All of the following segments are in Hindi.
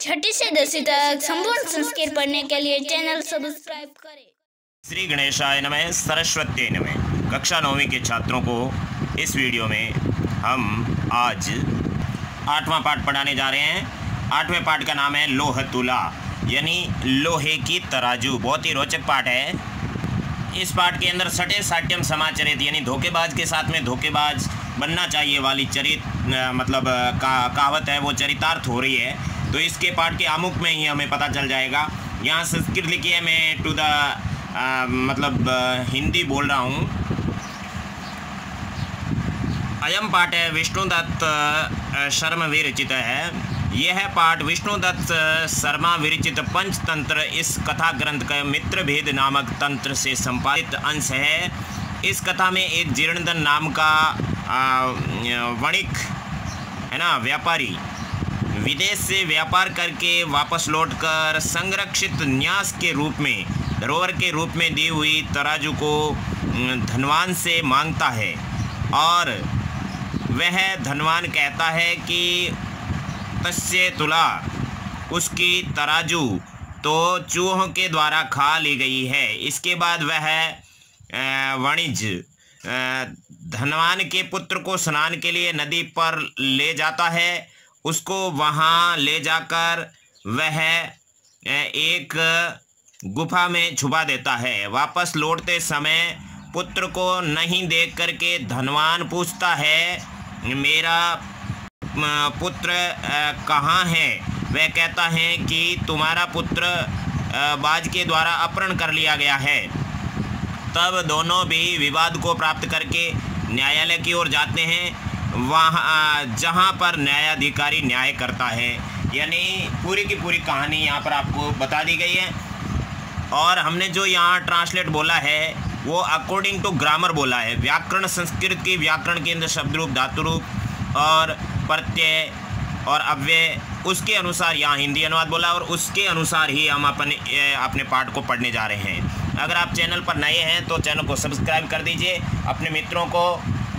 छठी से 10वीं तक संपूर्ण संस्कृत पढ़ने के लिए चैनल सब्सक्राइब करें। श्री गणेशाय नमः, सरस्वती नमः। कक्षा 9वीं के छात्रों को इस वीडियो में हम आज 8वां पाठ पढ़ाने जा रहे हैं। 8वें पाठ का नाम है लोह तुला, यानी लोहे की तराजू। बहुत ही रोचक पाठ है। इस पाठ के अंदर सटे साट्यम समाचरित, यानी धोखेबाज के साथ में धोखेबाज बनना चाहिए वाली कहावत है, वो चरितार्थ हो रही है। तो इसके पाठ के आमुख में ही हमें पता चल जाएगा। यहाँ संस्कृत लिखी है, मैं हिंदी बोल रहा हूँ। अयम पाठ है विष्णुदत्त शर्मा विरचित है। यह पाठ विष्णुदत्त शर्मा विरचित पंचतंत्र इस कथा ग्रंथ का मित्र भेद नामक तंत्र से संपादित अंश है। इस कथा में एक जीर्णधन नाम का वणिक है ना, व्यापारी विदेश से व्यापार करके वापस लौटकर संरक्षित न्यास के रूप में, धरोहर के रूप में दी हुई तराजू को धनवान से मांगता है, और वह धनवान कहता है कि तस्य तुला, उसकी तराजू तो चूहों के द्वारा खा ली गई है। इसके बाद वह वाणिज धनवान के पुत्र को स्नान के लिए नदी पर ले जाता है। उसको वहाँ ले जाकर वह एक गुफा में छुपा देता है। वापस लौटते समय पुत्र को नहीं देख करके धनवान पूछता है, मेरा पुत्र कहाँ है? वह कहता है कि तुम्हारा पुत्र बाज के द्वारा अपहरण कर लिया गया है। तब दोनों भी विवाद को प्राप्त करके न्यायालय की ओर जाते हैं, वहाँ जहाँ पर न्यायाधिकारी न्याय करता है। यानी पूरी की पूरी कहानी यहाँ पर आपको बता दी गई है। और हमने जो यहाँ ट्रांसलेट बोला है वो अकॉर्डिंग टू ग्रामर बोला है। व्याकरण, संस्कृत की व्याकरण के अंदर शब्द रूप, धातु रूप और प्रत्यय और अव्यय, उसके अनुसार यहाँ हिंदी अनुवाद बोला, और उसके अनुसार ही हम अपने पाठ को पढ़ने जा रहे हैं। अगर आप चैनल पर नए हैं तो चैनल को सब्सक्राइब कर दीजिए, अपने मित्रों को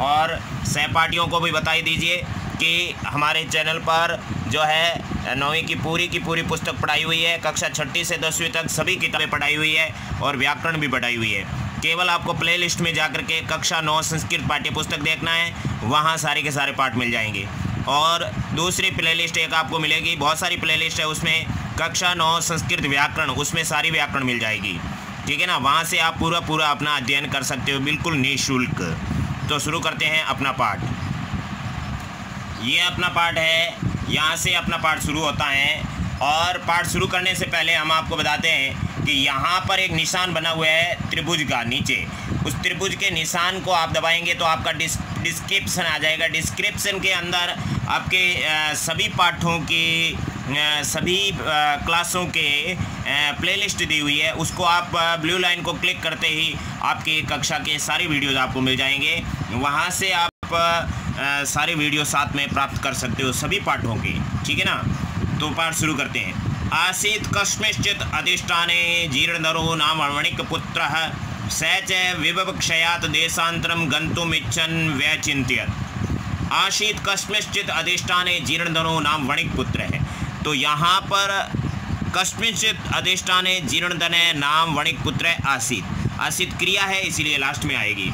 और सहपाठियों को भी बताई दीजिए कि हमारे चैनल पर जो है 9वीं की पूरी पुस्तक पढ़ाई हुई है। कक्षा 6 से 10वीं तक सभी किताबें पढ़ाई हुई है और व्याकरण भी पढ़ाई हुई है। केवल आपको प्लेलिस्ट में जाकर के कक्षा 9 संस्कृत पाठ्य पुस्तक देखना है, वहाँ सारे के सारे पाठ मिल जाएंगे। और दूसरी प्लेलिस्ट एक आपको मिलेगी, बहुत सारी प्लेलिस्ट है, उसमें कक्षा 9 संस्कृत व्याकरण, उसमें सारी व्याकरण मिल जाएगी। ठीक है ना, वहाँ से आप पूरा अपना अध्ययन कर सकते हो बिल्कुल निःशुल्क। तो शुरू करते हैं अपना पाठ। ये अपना पाठ है, यहाँ से अपना पाठ शुरू होता है। और पाठ शुरू करने से पहले हम आपको बताते हैं कि यहाँ पर एक निशान बना हुआ है त्रिभुज का नीचे। उस त्रिभुज के निशान को आप दबाएंगे तो आपका डिस्क्रिप्शन आ जाएगा। डिस्क्रिप्शन के अंदर आपके सभी पाठों की सभी क्लासों के प्लेलिस्ट दी हुई है। उसको आप ब्लू लाइन को क्लिक करते ही आपकी कक्षा के सारे वीडियोज़ आपको मिल जाएंगे। वहाँ से आप सारे वीडियो साथ में प्राप्त कर सकते हो सभी पाठों के। ठीक है ना, तो पाठ शुरू करते हैं। आसीत कस्मिंश्चित् अधिष्ठाने जीर्णधरो नाम वणिक पुत्रः स च विभवक्षयात् देशान्तरं गन्तुमिच्छन् व्यचिन्तयत्। आसीत कस्मिंश्चित् अधिष्ठाने जीर्णधरो नाम वणिक पुत्र है। तो यहाँ पर कस्मिंश्चित् अधिष्ठाने जीर्णधने नाम वणिक पुत्र आसीत। आसीत क्रिया है, इसीलिए लास्ट में आएगी।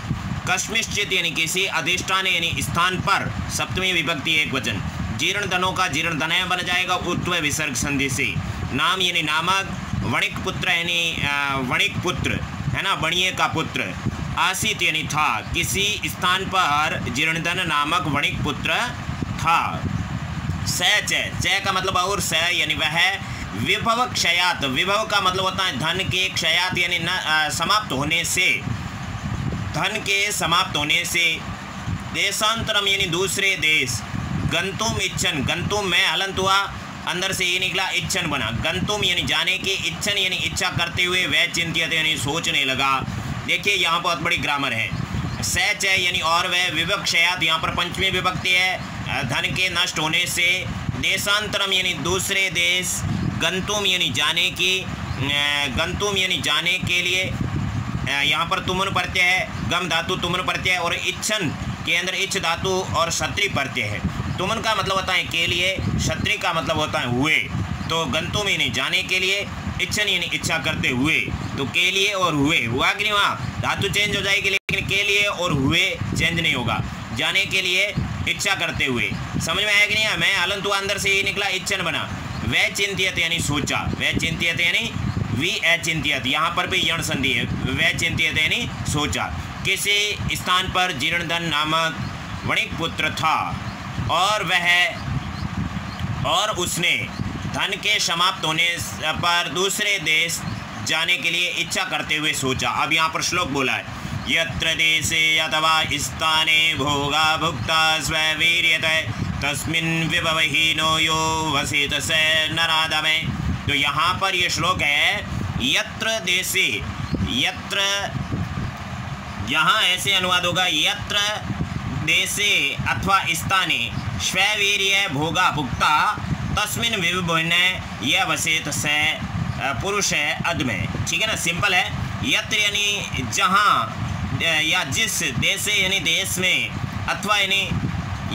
कस्मिंश्चित् यानी किसी अधिष्ठान यानी स्थान पर, सप्तमी विभक्ति एक वचन। जीर्णधनों का जीर्णधनय बन जाएगा उत्व विसर्ग संधि से। नाम यानी नामक, वणिक पुत्र यानी वणिक पुत्र है ना, बणिये का पुत्र। आसीत यानी था, किसी स्थान पर जीर्णधन नामक वणिक पुत्र था। स च का मतलब और, स यानी वह विभव क्षयात, विभव का मतलब होता है धन के, क्षयात यानी समाप्त होने से, धन के समाप्त होने से, देशांतरम यानी दूसरे देश, गंतुम इच्छन, गंतुम में हलंत हुआ, अंदर से ये निकला इच्छन बना, गंतुम यानी जाने के, इच्छन यानी इच्छा करते हुए, वह चिंतित यानी सोचने लगा। देखिए यहाँ बहुत बड़ी ग्रामर है। सच है यानी और वह, विवक्षयात यहाँ पर पंचमी विभक्ति है, धन के नष्ट होने से, देशांतरम यानी दूसरे देश, गंतुम यानी जाने की, गंतुम यानी जाने के लिए, यहाँ पर तुमन प्रत्यय है, गम धातु तुमन प्रत्यय, और इच्छन के अंदर इच्छ धातु और क्षत्रिय प्रत्यय है। तुमन का मतलब होता है के लिए, क्षत्रिय का मतलब होता है हुए। तो गंतुम यानी जाने के लिए, इच्छन यानी इच्छा करते हुए। तो के लिए और हुए, हुआ कि नहीं, वहाँ धातु चेंज हो जाएगी, लेकिन के लिए और हुए चेंज नहीं होगा। जाने के लिए, इच्छा करते हुए। समझ में आया कि नहीं? मैं हलन तो अंदर से ही निकला, इच्छन बना। वह चिंतियत यानी सोचा, वह चिंतियत यानी वी अचिंतियत, यहाँ पर भी यण संधि है। वह चिंतियत यानी सोचा। किसी स्थान पर जीर्णधन नामक वणिक पुत्र था और उसने धन के समाप्त होने पर दूसरे देश जाने के लिए इच्छा करते हुए सोचा। अब यहाँ पर श्लोक बोला है, यत्र देशे अथवा स्थाने भोगा भुक्ता स्ववीर्यत तस्मिन् विभवहीनो यो वसित स नराधमे। तो यहाँ पर ये श्लोक है, यत्र देशे, यत्र, यहाँ ऐसे अनुवाद होगा, यत्र देशे अथवा स्थाने स्ववीर्य भोगा भुक्ता तस्मिन् विभवहीनो यह वसित स पुरुष है अदमे। ठीक है ना, सिंपल है। यत्र यानी जहाँ या जिस देश यानी देश में, अथवा यानी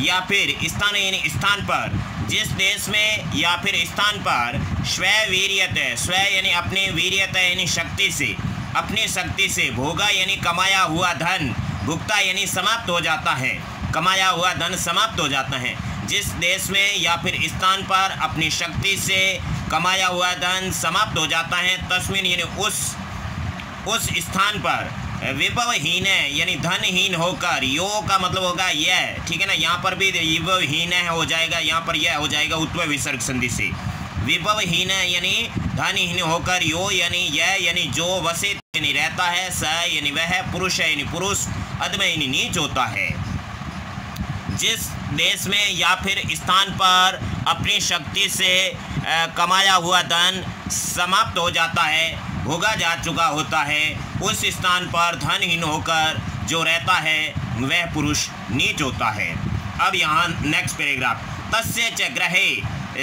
या फिर स्थान यानी स्थान पर, जिस देश में या फिर स्थान पर स्व वीर्यत, स्व यानी अपने वीर्यत यानी शक्ति से, अपनी शक्ति से, भोगा यानी कमाया हुआ धन, भुक्ता यानी समाप्त हो जाता है, कमाया हुआ धन समाप्त हो जाता है। जिस देश में या फिर स्थान पर अपनी शक्ति से कमाया हुआ धन समाप्त हो जाता है, तस्मिन यानी उस स्थान पर, विभवहीन यानी धनहीन होकर, यो का मतलब होगा यह। ठीक है ना, यहाँ पर भी विभवहीन हो जाएगा, यहाँ पर यह हो जाएगा उत्व विसर्ग संधि से। विभवहीन यानी धनहीन होकर, यो यानी यह यानी जो, वसित यानी रहता है, स यानी वह, पुरुष यानी पुरुष, अदम यानी नीच होता है। जिस देश में या फिर स्थान पर अपनी शक्ति से कमाया हुआ धन समाप्त हो जाता है, भोगा जा चुका होता है, उस स्थान पर धनहीन होकर जो रहता है वह पुरुष नीच होता है। अब यहाँ नेक्स्ट पैराग्राफ, तस्य च ग्रहे,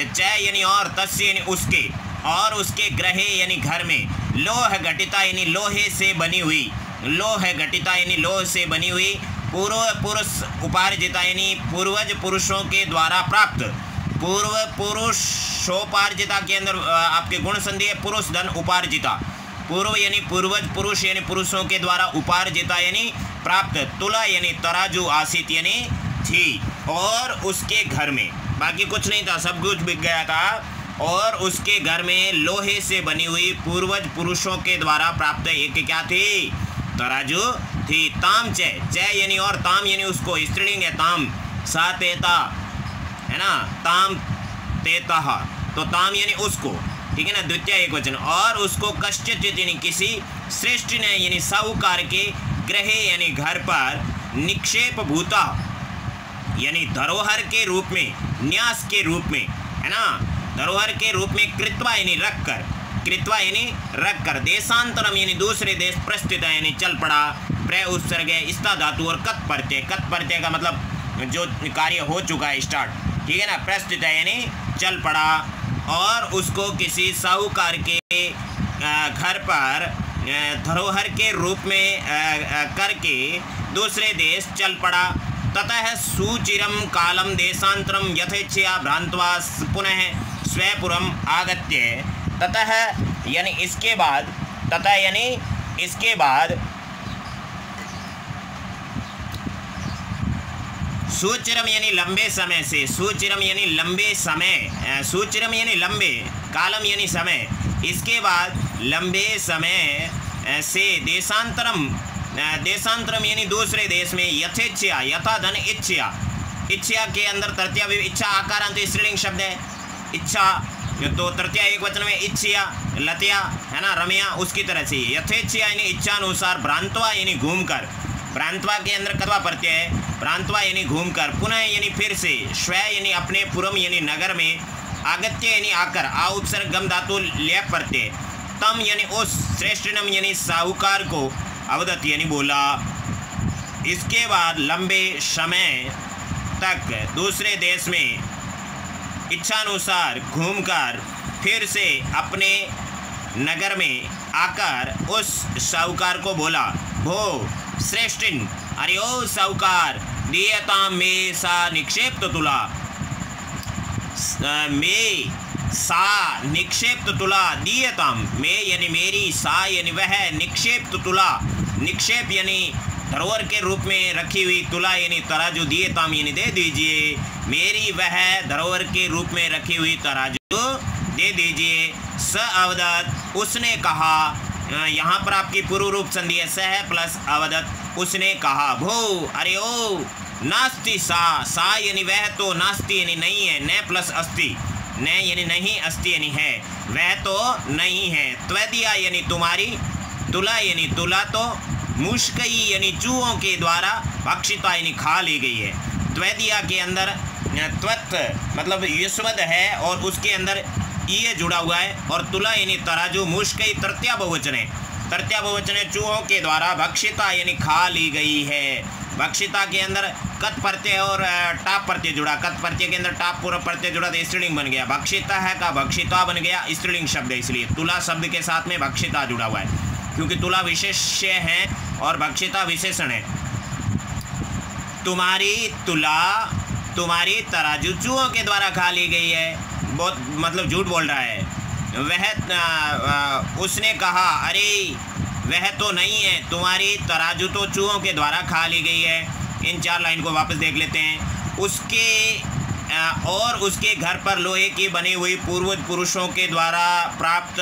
च यानी और, तस्य यानी उसके, और उसके ग्रहे यानी घर में, लोह घटिता यानी लोहे से बनी हुई, लोह घटिता यानी लोह से बनी हुई, पूर्व पुरुष उपार्जिता यानी पूर्वज पुरुषों के द्वारा प्राप्त, पूर्व पुरुषोपार्जिता के अंदर आपके गुण संधि है, पुरुष धन उपार्जिता, पूर्व यानी पूर्वज, पुरुष यानी पुरुषों के द्वारा, उपार्जिता यानी प्राप्त, तुला यानी तराजू, आसित यानी थी, और उसके घर में, बाकी कुछ नहीं था, सब कुछ बिक गया था। और उसके घर में लोहे से बनी हुई पूर्वज पुरुषों के द्वारा प्राप्त एक क्या थी, तराजू थी। ताम च, च यानी और, ताम यानी उसको, स्त्रीलिंग है ताम, सा तेता है ना, ताम तेता, तो ताम यानी उसको, ठीक है ना, द्वितीय एक वचन। और उसको कश्चित यानी किसी, श्रेष्ठ ने यानी साहूकार के, ग्रहे यानी घर पर, निक्षेप भूता यानी धरोहर के रूप में, न्यास के रूप में, है ना, धरोहर के रूप में, कृत्वा यानी रख कर, कृत्वा यानी रख कर, देशांतरम यानी दूसरे देश, प्रस्थित यानी चल पड़ा, प्र उत्सर्ग स्था धातु और कत प्रत्यय, कत प्रत्यय का मतलब जो कार्य हो चुका है स्टार्ट, ठीक है ना, प्रस्थित यानी चल पड़ा। और उसको किसी साहूकार के घर पर धरोहर के रूप में करके दूसरे देश चल पड़ा। ततः सुचिरम कालम देशांतरम यथेच्छया भ्रांत्वा पुनः स्वपुरम आगत्य, ततः यानी इसके बाद, ततः यानी इसके बाद, सुचिरम यानी लंबे समय से, सुचिरम यानी लंबे समय, सुचिरम यानी लंबे, कालम यानी समय, इसके बाद लंबे समय से, देशांतरम, देशांतरम यानी दूसरे देश में, यथेच्छया, यथा धन इच्छया, इच्छया के अंदर तृतीया, इच्छा आकारांत स्त्रीलिंग शब्द है, इच्छा तो तृतीया एक वचन में, इच्छया लतया है ना, रमया, उसकी तरह से, यथेच्छया यानी इच्छानुसार, भ्रांतवा यानी घूमकर, भ्रांतवा के अंदर कद्वा प्रत्यय है, भ्रांतवा यानी घूमकर, पुनः यानी फिर से, स्व यानी अपने, पुरम यानी नगर में, आगत्य यानी आकर, आ उपसर्ग गम धातु लेप प्रत्यय, तम यानी उस, श्रेष्ठनम यानी साहूकार को, अवदत यानी बोला। इसके बाद लंबे समय तक दूसरे देश में इच्छानुसार घूमकर फिर से अपने नगर में आकर उस साहूकार को बोला, भो श्रेष्ठिन, अरे ओ साहूकार, दियताम में सा निक्षेप तो तुला, मे सा निक्षेप्त तुला दीयताम, मे यानी मेरी, सा यानी वह, निक्षेप्त तुला, निक्षेप यानी धरोहर के रूप में रखी हुई, तुला यानी तराजू, दीयताम यानी दे दीजिए, मेरी वह धरोहर के रूप में रखी हुई तराजू दे दीजिए। स अवदत, उसने कहा, यहाँ पर आपकी पूर्व रूप संधि है, स है प्लस अवदत, उसने कहा। भो अरे ओ, नास्ति सा यानी वह तो, नास्ति यानी नहीं है, न प्लस अस्ति, न यानी नहीं, अस्ति यानी है, वह तो नहीं है। त्वदिया यानी तुम्हारी, तुला यानी तुला तो, मुश्कई यानी चूहों के द्वारा, भक्षिता यानी खा ली गई है। त्वदिया के अंदर त्वत् मतलब युष्मद है और उसके अंदर ये जुड़ा हुआ है, और तुला यानी तराजू, मुश्कई तृतीया बहुवचन है, तृतीया बहुवचन है, चूहों के द्वारा भक्षिता यानी खा ली गई है। भक्षिता के अंदर कत प्रत्यय और टाप प्रत्यय जुड़ा, कत प्रत्यय के अंदर टाप पूर्व प्रत्यय जुड़ा तो स्त्रीलिंग बन गया, भक्षिता है का भक्षिता बन गया, स्त्रीलिंग शब्द है, इसलिए तुला शब्द के साथ में भक्षिता जुड़ा हुआ है, क्योंकि तुला विशेष्य है और भक्षिता विशेषण है। तुम्हारी तुला, तुम्हारी तराजू चूहों के द्वारा खा ली गई है, बहुत मतलब झूठ बोल रहा है। वह उसने कहा, अरे वह तो नहीं है, तुम्हारी तराजू तो चूहों के द्वारा खा ली गई है। इन 4 लाइन को वापस देख लेते हैं। उसके और उसके घर पर लोहे की बनी हुई पूर्वज पुरुषों के द्वारा प्राप्त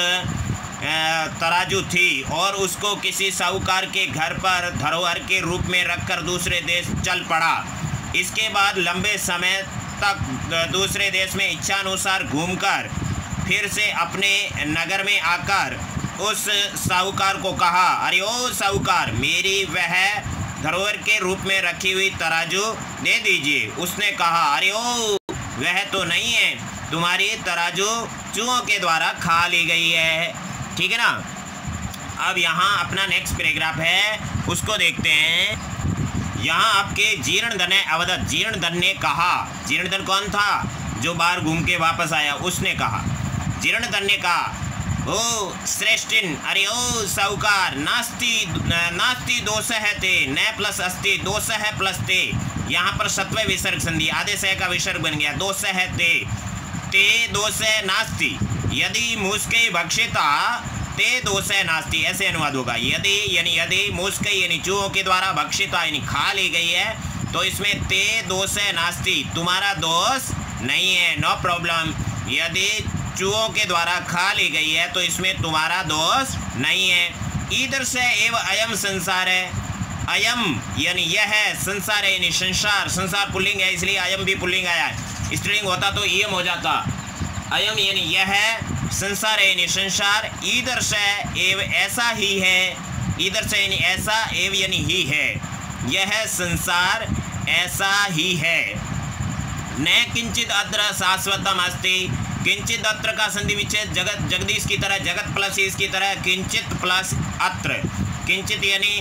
तराजू थी, और उसको किसी साहूकार के घर पर धरोहर के रूप में रखकर दूसरे देश चल पड़ा। इसके बाद लंबे समय तक दूसरे देश में इच्छानुसार घूमकर फिर से अपने नगर में आकर उस साहूकार को कहा, अरे ओ साहूकार, मेरी वह धरोहर के रूप में रखी हुई तराजू दे दीजिए। उसने कहा, अरे ओ, वह तो नहीं है, तुम्हारी तराजू चूहों के द्वारा खा ली गई है। ठीक है ना। अब यहाँ अपना नेक्स्ट पैराग्राफ है, उसको देखते हैं। यहाँ आपके जीर्णधन अवदत, जीर्णधन ने कहा, जीर्णधन कौन था? जो बाहर घूम के वापस आया, उसने कहा। जीर्णधन ने कहा, ओ श्रेष्ठिन, अरे ओ साहूकार, नास्ति दोष है ते, न प्लस अस्ति, दोष है प्लस ते। यहाँ पर सत्व विसर्ग संधि, आदेश है का विसर्ग बन गया, दोष है ते दोष है नास्ति, यदि मुस्के भक्षिता ते दोष है नास्ति, ऐसे अनुवाद होगा। यदि मुस्के यानी चूहों के द्वारा भक्षिता यानी खा ली गई है, तो इसमें ते दोष है नास्ति, तुम्हारा दोष नहीं है, नो प्रॉब्लम। यदि चूहों के द्वारा खा ली गई है तो इसमें तुम्हारा दोष नहीं है। इधर से एवं अयम संसार है, अयम यानी यह है, संसार है यानी संसार, संसार पुल्लिंग है इसलिए अयम भी पुल्लिंग आया है। स्त्रीलिंग होता तो यम हो जाता। अयम यानी यह है, संसार है यानी संसार, इधर से एव ऐसा ही है, इधर से यानी ऐसा, एव यानी ही है, यह संसार ऐसा ही है। न किंचित अत्र शाश्वतम अस्ति, किंचित अत्र का संधि विच्छेद जगत जगदीश की तरह, जगत प्लस इसकी तरह, किंचित प्लस अत्र, किंचित यानी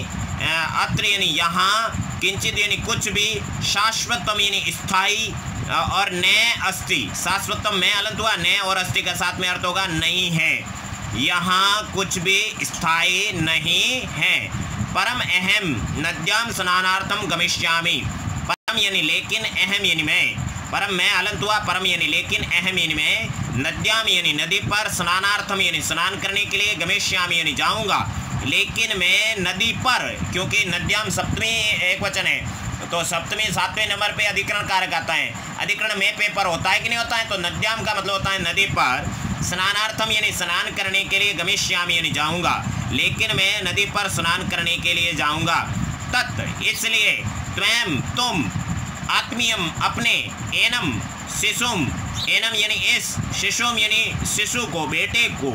अत्र यानी यहाँ, किंचित यानी कुछ भी, शाश्वतम यानी स्थायी, और न अस्ति, शाश्वतम में अलंत हुआ, न और अस्ति का साथ में अर्थ होगा नहीं है, यहाँ कुछ भी स्थायी नहीं है। परम अहम नद्याम स्नानार्थम गमिष्यामि, परम यानी लेकिन, अहम यानी मैं, परम में अलंत हुआ, परम यानी लेकिन, अहम यानी मैं, नद्याम यानी नदी पर, स्नानार्थम यानी स्नान करने के लिए, गमिष्यामि यानी जाऊंगा, लेकिन मैं नदी पर, क्योंकि नद्याम सप्तमी एक वचन है तो सप्तमी 7वें नंबर पे अधिकरण कारक आता है। अधिकरण में पे पर होता है कि नहीं होता है, तो नद्याम का मतलब होता है नदी पर, स्नानार्थम यानी स्नान करने के लिए, गमिष्यामि यानी जाऊंगा, लेकिन मैं नदी पर स्नान करने के लिए जाऊंगा। तत् इसलिए, त्वं तुम, आत्मीयम अपने, एनम शिशुम, एनम यानी इस, शिशुम यानी शिशु को, बेटे को,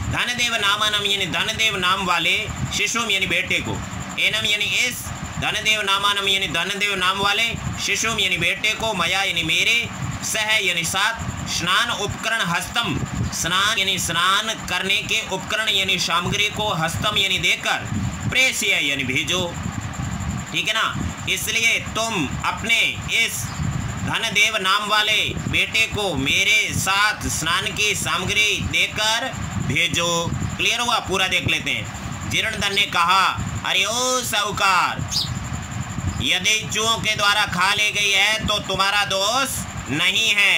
धनदेव नामानम यानी धनदेव नाम वाले, शिशुम यानी बेटे को, एनम यानी इस, धनदेव नामानम यानी धनदेव नाम वाले, शिशुम यानी बेटे को, मया यानी मेरे, सह यानी साथ, स्नान उपकरण हस्तम, स्नान यानी स्नान करने के उपकरण यानी सामग्री को, हस्तम यानी देकर, प्रेषय यानी भेजो। ठीक है ना। इसलिए तुम अपने इस धनदेव नाम वाले बेटे को मेरे साथ स्नान की सामग्री देकर भेजो। क्लियर हुआ? पूरा देख लेते हैं। जीर्णधन ने कहा, अरे ओ साहूकार, यदि चूहों के द्वारा खा ली गई है तो तुम्हारा दोष नहीं है,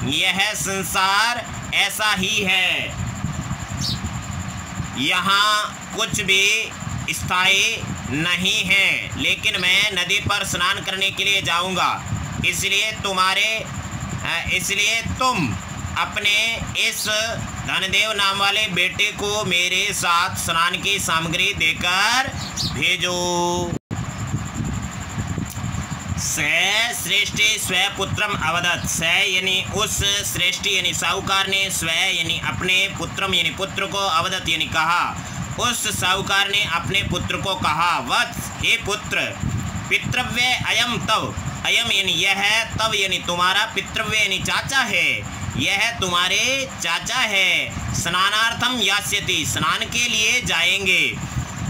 यह संसार ऐसा ही है, यहाँ कुछ भी स्थायी नहीं है। लेकिन मैं नदी पर स्नान करने के लिए जाऊंगा, इसलिए तुम अपने इस धनदेव नाम वाले बेटे को मेरे साथ स्नान की सामग्री देकर भेजो। स श्रेष्ठी स्व पुत्रम अवदत्। स यानी उस श्रेष्ठी यानी साहूकार ने स्व यानी अपने पुत्रम यानी पुत्र को अवदत् यानी कहा। उस साहूकार ने अपने पुत्र को कहा, वत्स हे पुत्र, पितृव्य अयम तव। अयम यानी यह, तव यानी तुम्हारा, पितृव्य यानी चाचा है, यह तुम्हारे चाचा है। स्नानार्थम यास्यति, स्नान के लिए जाएंगे।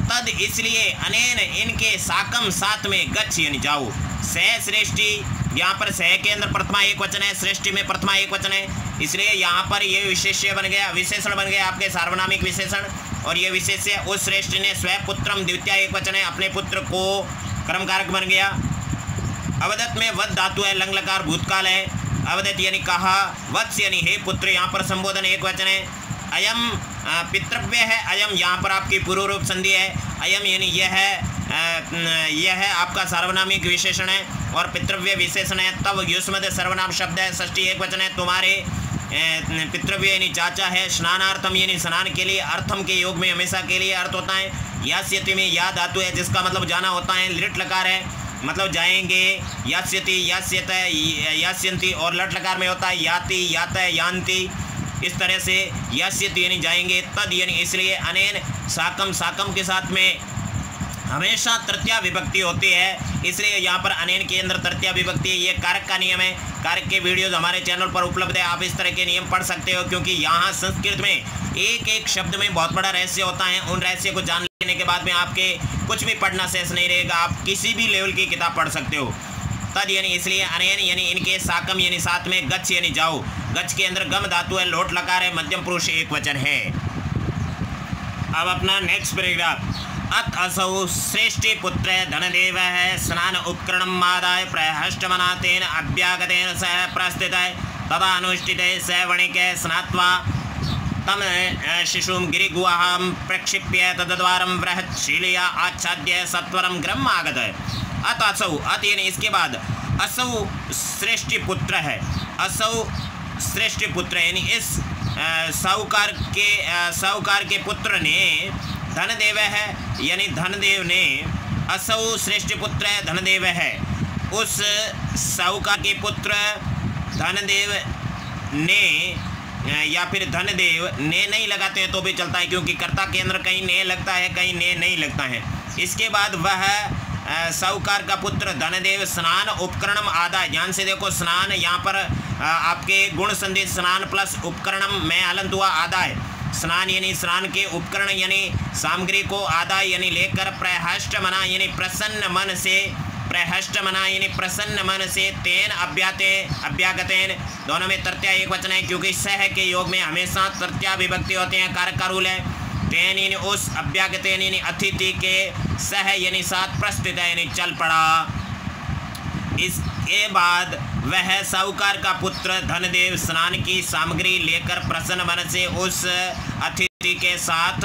तद इसलिए, अनेन इनके साकम साथ में, गच्छ यानी जाओ। स श्रेष्ठी, यहाँ पर स के अंदर प्रथमा एक वचन है, श्रेष्ठी में प्रथमा एक वचन है, इसलिए यहाँ पर ये विशेष्य बन गया, विशेषण बन गया आपके सार्वनामिक विशेषण। और ये विशेष्य उस श्रेष्ठी ने स्व पुत्रम द्वितीय एक वचन है, अपने पुत्र को कर्मकारक बन गया। अवदत् में वद धातु है, लंग लकार भूतकाल है। अवदत् यानी कहा, वत्स यानी हे पुत्र, यहाँ पर संबोधन एक वचन है। अयम पितृव्य है, अयम यहाँ पर आपकी पूर्व रूप संधि है। अयम यानी यह आपका सार्वनामिक विशेषण है और पितृव्य विशेषण है। तब युष्मद सर्वनाम शब्द है, षष्ठी एक वचन है, तुम्हारे पितृव्य यानी चाचा है। स्नानार्थम यानी स्नान के लिए, अर्थम के योग में हमेशा के लिए अर्थ होता है। यास्यति में या धातु है जिसका मतलब जाना होता है, लिट लकार है मतलब जाएंगे। यास्यति, यास्यत, यास्यन्ति और लट लकार में होता है याति, यात, यान्ति। इस तरह से यास्यति यानी जाएंगे। तद यानी इसलिए, अनेन साकम, साकम के साथ में हमेशा तृतीया विभक्ति होती है, इसलिए यहाँ पर अनेन के अंदर तृतीया विभक्ति है। ये कारक का नियम है, कारक के वीडियोज हमारे चैनल पर उपलब्ध है, आप इस तरह के नियम पढ़ सकते हो। क्योंकि यहाँ संस्कृत में एक एक शब्द में बहुत बड़ा रहस्य होता है, उन रहस्य को जान लेने के बाद में आपके कुछ भी पढ़ना शेष नहीं रहेगा, आप किसी भी लेवल की किताब पढ़ सकते हो। तद यानी इसलिए, अनेन यानी इनके, साकम यानी साथ में, गच्छ यानी जाओ। गच्छ के अंदर गम धातु है, लोट लकार है, मध्यम पुरुष एक वचन है। अब अपना नेक्स्ट पैराग्राफ। अत असौ श्रेष्ठी पुत्र धनदेव है, स्नान उपकरणम आदाय प्रहष्टमना तेन अभ्यागतेन सह प्रस्थित तथा अनुष्ठित स वणिक स्नात्वा तम शिशुम गिरिगुहां प्रक्षिप्य तद्वारं बृहत् शीलया आच्छाद्य सत्वरं गृहम् आगत। अत असौ, अत यानी इसके बाद, असौ श्रेष्ठी पुत्र है। असौ श्रेष्ठी पुत्र यानी इस साहूकार के पुत्र ने, धनदेव है यानी धनदेव ने, असौ श्रेष्ठ पुत्र है धनदेव है, उस साहूकार के पुत्र धनदेव ने, या फिर धनदेव ने नहीं लगाते हैं तो भी चलता है, क्योंकि कर्ता के अंदर कहीं ने लगता है, कहीं ने नहीं लगता है। इसके बाद वह साहूकार का पुत्र धनदेव स्नान उपकरणम आदाय, ध्यान से देखो, स्नान यहाँ पर आपके गुण संधि स्नान प्लस उपकरणम में हलंत हुआ आदाय। स्नान यानी स्नान के उपकरण यानी सामग्री को, आदाय यानी लेकर, प्रहष्ट मना यानी प्रसन्न मन से, प्रहष्ट मना यानी प्रसन्न मन से, तेन अभ्यागतेन, दोनों में तृतीया एक वचन है, क्योंकि सह के योग में हमेशा तृतीया विभक्ति होते हैं, कारक का रूल है। तेन यानी उस, अभ्यागतेन यानी अतिथि के, सह यानी साथ, प्रस्थित यानी चल पड़ा। इसके बाद वह साहूकार का पुत्र धनदेव स्नान की सामग्री लेकर प्रसन्न मन से उस अतिथि के साथ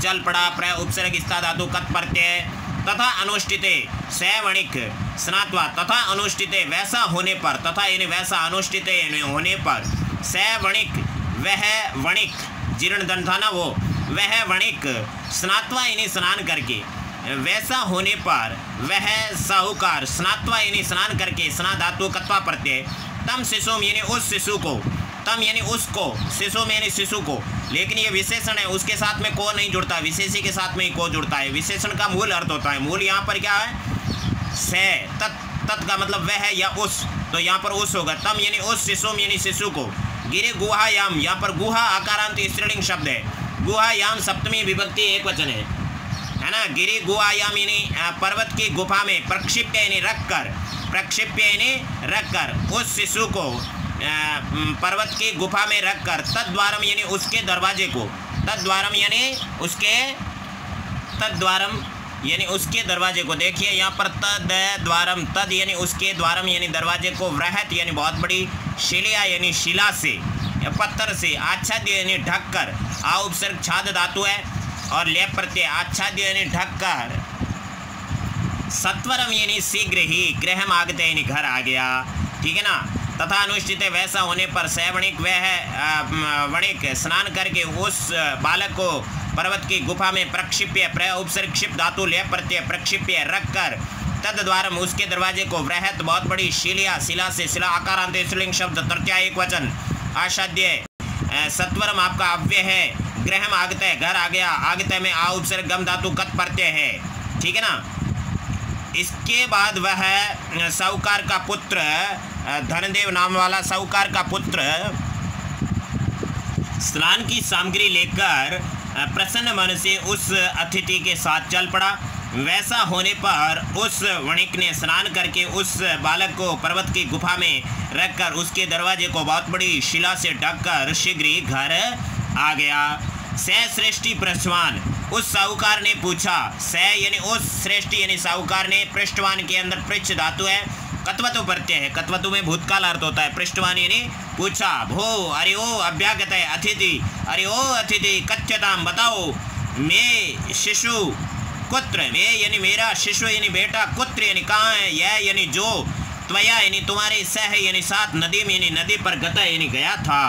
चल पड़ा। प्र उपसर्ग स्था धातु कत प्रत्यय। तथा अनुष्ठिते सवणिक स्नात्वा, तथा अनुष्ठिते वैसा होने पर, तथा यानी वैसा, अनुष्ठिते यानी होने पर, सवणिक वह वणिक, जीर्ण दंड था ना वो, वह वणिक, स्नात्वा यानी स्नान करके, वैसा होने पर वह साहूकार, स्नात्वा यानी स्नान करके, स्ना धातु कत्वा प्रत्यय, तम शिशुम यानी उस शिशु को, तम यानी उसको, शिशु में यानी शिशु को, लेकिन ये विशेषण है, उसके साथ में को नहीं जुड़ता, विशेषी के साथ में ही को जुड़ता है। विशेषण का मूल अर्थ होता है, मूल यहाँ पर क्या है, से, तत् का मतलब वह है या उस, तो यहाँ पर उस होगा। तम यानी उस शिशुम यानी शिशु को, गिरे गुहायाम, यहाँ पर गुहा आकारांत स्त्रीलिंग शब्द है, गुहायाम सप्तमी विभक्ति एक वचन है ना। गिरी गुहायाम यानी पर्वत की गुफा में, प्रक्षिप्य यानी रखकर, प्रक्षिप्य यानी रखकर, उस शिशु को पर्वत की गुफा में रखकर, तद्वारम यानी उसके दरवाजे को, तद्वारम यानी उसके, तद्वारम यानी उसके दरवाजे को, देखिए यहाँ पर तद द्वारम, तद यानी उसके, द्वारम यानी दरवाजे को, वृहत यानी बहुत बड़ी, शिलिया यानी शिला से, पत्थर से, आच्छाद्य यानी ढककर, आ उपसर्ग छाद धातु है और लेप प्रत्यय, आच्छाद्य यानी ढककर, सत्वरम यानी शीघ्र ही, गृहम आगते यानी घर आ गया, ठीक है ना। तथा अनुष्ठित वैसा होने पर सवणिक वह वणिक स्नान करके उस बालक को पर्वत की गुफा में प्रक्षिप्य, प्र उपसर्ग क्षिप धातु लेप प्रत्यय प्रक्षिप्य रखकर, तद द्वारम उसके दरवाजे को, वृहत बहुत बड़ी, शिलिया शिला से, शिला आकारांत स्त्रीलिंग शब्द, तृतीया एक वचन, आशाद्य, सत्वरम आपका अव्यय है, गृहम आगतय घर आ गया, आगतय में आ उपसर्ग गम धातु कत प्रत्यय है, ठीक है ना। इसके बाद वह साहूकार का पुत्र, धनदेव नाम वाला साहूकार का पुत्र स्नान की सामग्री लेकर प्रसन्न मन से उस अतिथि के साथ चल पड़ा। वैसा होने पर उस वणिक ने स्नान करके उस बालक को पर्वत की गुफा में रखकर उसके दरवाजे को बहुत बड़ी शिला से ढककर शीघ्र ही घर आ गया। श्रेष्ठी पृष्ठवान, उस साहूकार ने पूछा, स यानी उस श्रेष्ठी यानी साहूकार ने, पृष्ठवान के अंदर पृष्ठ धातु है, कत्वतु प्रत्यय है, कत्वतु में भूतकाल अर्थ होता है, पृष्ठवान यानी पूछा, भो अरे ओ अभ्यागत है अतिथि, अरे ओ अतिथि कथ्यताम बताओ, मैं शिशु कुत्र, मैं यानी मेरा, शिशु यानी बेटा, कुत्र यानी कहाँ है, यह यानी जो, त्वया यानी तुम्हारे, सह यानी साथ, नदीम यानी नदी पर, गता यानी गया था।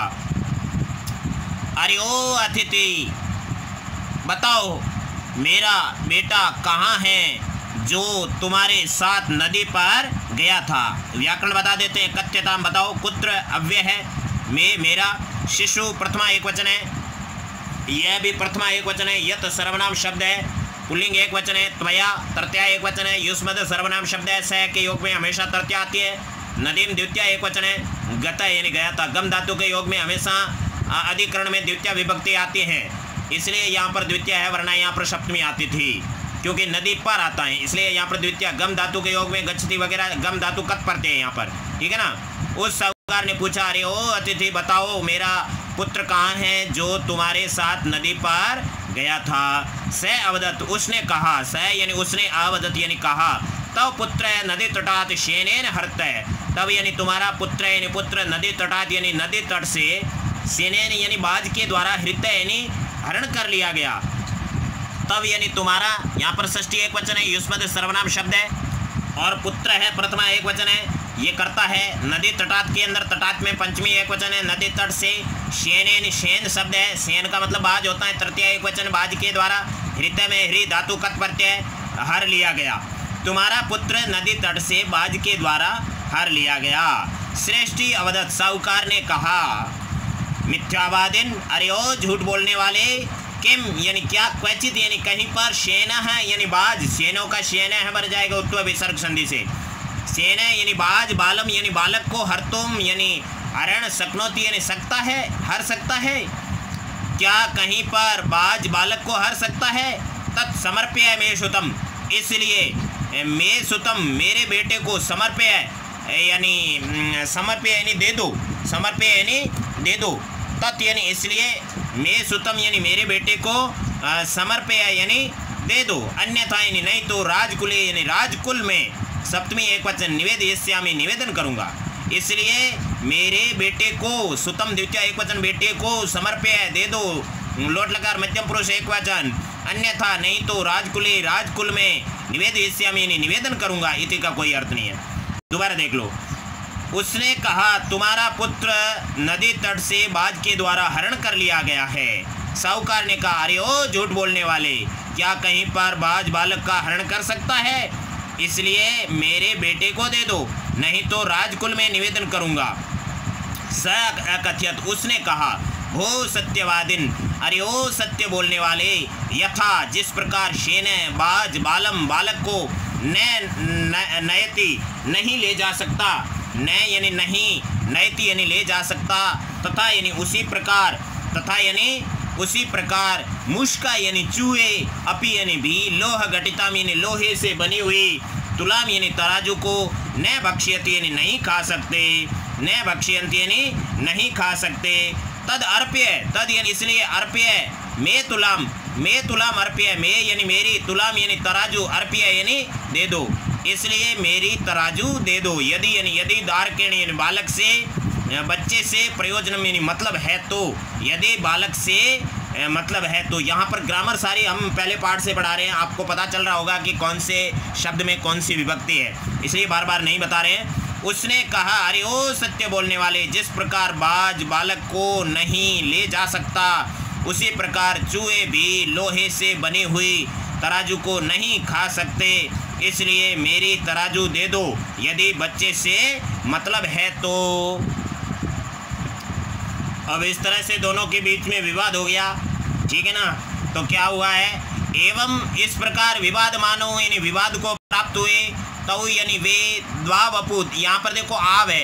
अरे ओ अतिथि बताओ मेरा बेटा कहाँ है जो तुम्हारे साथ नदी पर गया था। व्याकरण बता देते हैं, कथ्यताम बताओ, कुत्र अव्यय है, मैं मेरा, शिशु प्रथमा एक वचन है, यह भी प्रथमा एक वचन है, यत सर्वनाम शब्द है, पुल्लिंग एक वचन है, त्वया तृतीया एक वचन है, युष्मद सर्वनाम शब्द है, स के योग में हमेशा तृतीया आती है, नदीम द्वितीया एक वचन है, गता यानी गया था, गम धातु के योग में हमेशा अधिकरण में द्वितीय विभक्ति आती है, इसलिए यहाँ पर द्वितीय है, वरना यहाँ पर सप्तमी आती थी, क्योंकि नदी पर आता है, इसलिए यहाँ पर द्वितीय। गम धातु के योग में गच्छति वगैरह गम धातु कत पड़ते हैं यहाँ पर, ठीक है ना। उस साहूकार ने पूछा, अरे ओ अतिथि बताओ मेरा पुत्र कहाँ है जो तुम्हारे साथ नदी पर गया था। स अवदत, उसने कहा, स यानी उसने, अवदत यानी कहा, तव पुत्र नदी तटात शेनेन हरत, तब यानी तुम्हारा पुत्र यानी पुत्र, नदी तटात यानी नदी तट से, सेनेन यानी बाज के द्वारा, हृदय यानी हरण कर लिया गया, तब यानी तुम्हारा, यहाँ पर षष्ठी एक वचन है, युष्मद सर्वनाम शब्द है, और पुत्र है प्रथमा एक वचन है, ये करता है, नदी तटात के अंदर, तटात में पंचमी एक वचन है, नदी तट से, शेनेन शेन शब्द है, शेन का मतलब बाज होता है, तृतीय एक वचन, बाज के द्वारा, हृदय में हृ धातु कत प्रत्यय हर लिया गया, तुम्हारा पुत्र नदी तट से बाज के द्वारा हर लिया गया। श्रेष्ठी अवदत, साहूकार ने कहा, मिथ्यावादिन, अरे ओ झूठ बोलने वाले, किम यानी क्या, क्वचित यानी कहीं पर, शेना है यानी बाज, शेनों का शेना है बन जाएगा उत्तर विसर्ग संधि से, शेना यानी बाज, बालम यानी बालक को, हरतुम यानी हरण, सकनोती यानी सकता है, हर सकता है, क्या कहीं पर बाज बालक को हर सकता है। तत्समर्प्य मे सुतम, इसलिए मे सुतम मेरे बेटे को, समर्प्य यानी समर्प्य यानी दे दो, समर्प्य यानी दे दो, तत् यानी इसलिए, मैं सुतम यानी मेरे बेटे को, समर्प्य यानी दे दो, अन्यथा यानी नहीं तो, राजकुले यानी राजकुल में, सप्तमी एक वचन, निवेदयिष्यामि निवेदन करूंगा, इसलिए मेरे बेटे को, सुतम द्वितीय एक वचन, बेटे को समर्प्य दे दो, लोट लकार मध्यम पुरुष एक वचन, अन्यथा नहीं तो, राजकुले राजकुल में, निवेदयिष्यामि यानी निवेदन करूंगा, इति का कोई अर्थ नहीं है। दोबारा देख लो, उसने कहा तुम्हारा पुत्र नदी तट से बाज के द्वारा हरण कर लिया गया है। साहूकार ने कहा, अरे ओ झूठ बोलने वाले, क्या कहीं पर बाज बालक का हरण कर सकता है, इसलिए मेरे बेटे को दे दो, नहीं तो राजकुल में निवेदन करूंगा। स अकथयत, उसने कहा, हो सत्यवादिन, अरे ओ सत्य बोलने वाले, यथा जिस प्रकार शेन बाज बालम बालक को नयति नहीं ले जा सकता, न यानी नहीं, नयति यानी ले जा सकता, तथा यानी उसी प्रकार, तथा यानी उसी प्रकार, मुष्का यानी चूहे, अपी यानी भी, लोह घटिताम यानी लोहे से बनी हुई, तुलाम यानी तराजू को, न भक्ष्यति यानी नहीं खा सकते, न भक्ष्यन्ति यानी नहीं खा सकते, तद अर्प्य, तद यानी इसलिए अर्प्य, मैं तुलाम अर्प्य, मैं यानी मेरी, तुलाम यानी तराजू, अर्प्य यानी दे दो, इसलिए मेरी तराजू दे दो, यदि यानी यदि दारकेण यानी बालक से, बच्चे से प्रयोजन यानी मतलब है तो, यदि बालक से मतलब है तो। यहाँ पर ग्रामर सारी हम पहले पार्ट से पढ़ा रहे हैं, आपको पता चल रहा होगा कि कौन से शब्द में कौन सी विभक्ति है, इसलिए बार बार नहीं बता रहे हैं। उसने कहा, अरे ओ सत्य बोलने वाले, जिस प्रकार बाज बालक को नहीं ले जा सकता, उसी प्रकार चूहे भी लोहे से बनी हुई तराजू को नहीं खा सकते, इसलिए मेरी तराजू दे दो यदि बच्चे से मतलब है तो। अब इस तरह से दोनों के बीच में विवाद हो गया, ठीक है ना। तो क्या हुआ है, एवं इस प्रकार विवाद मानो यानी विवाद को प्राप्त हुए, तो यानी वे द्वावपुत, यहाँ पर देखो आव है,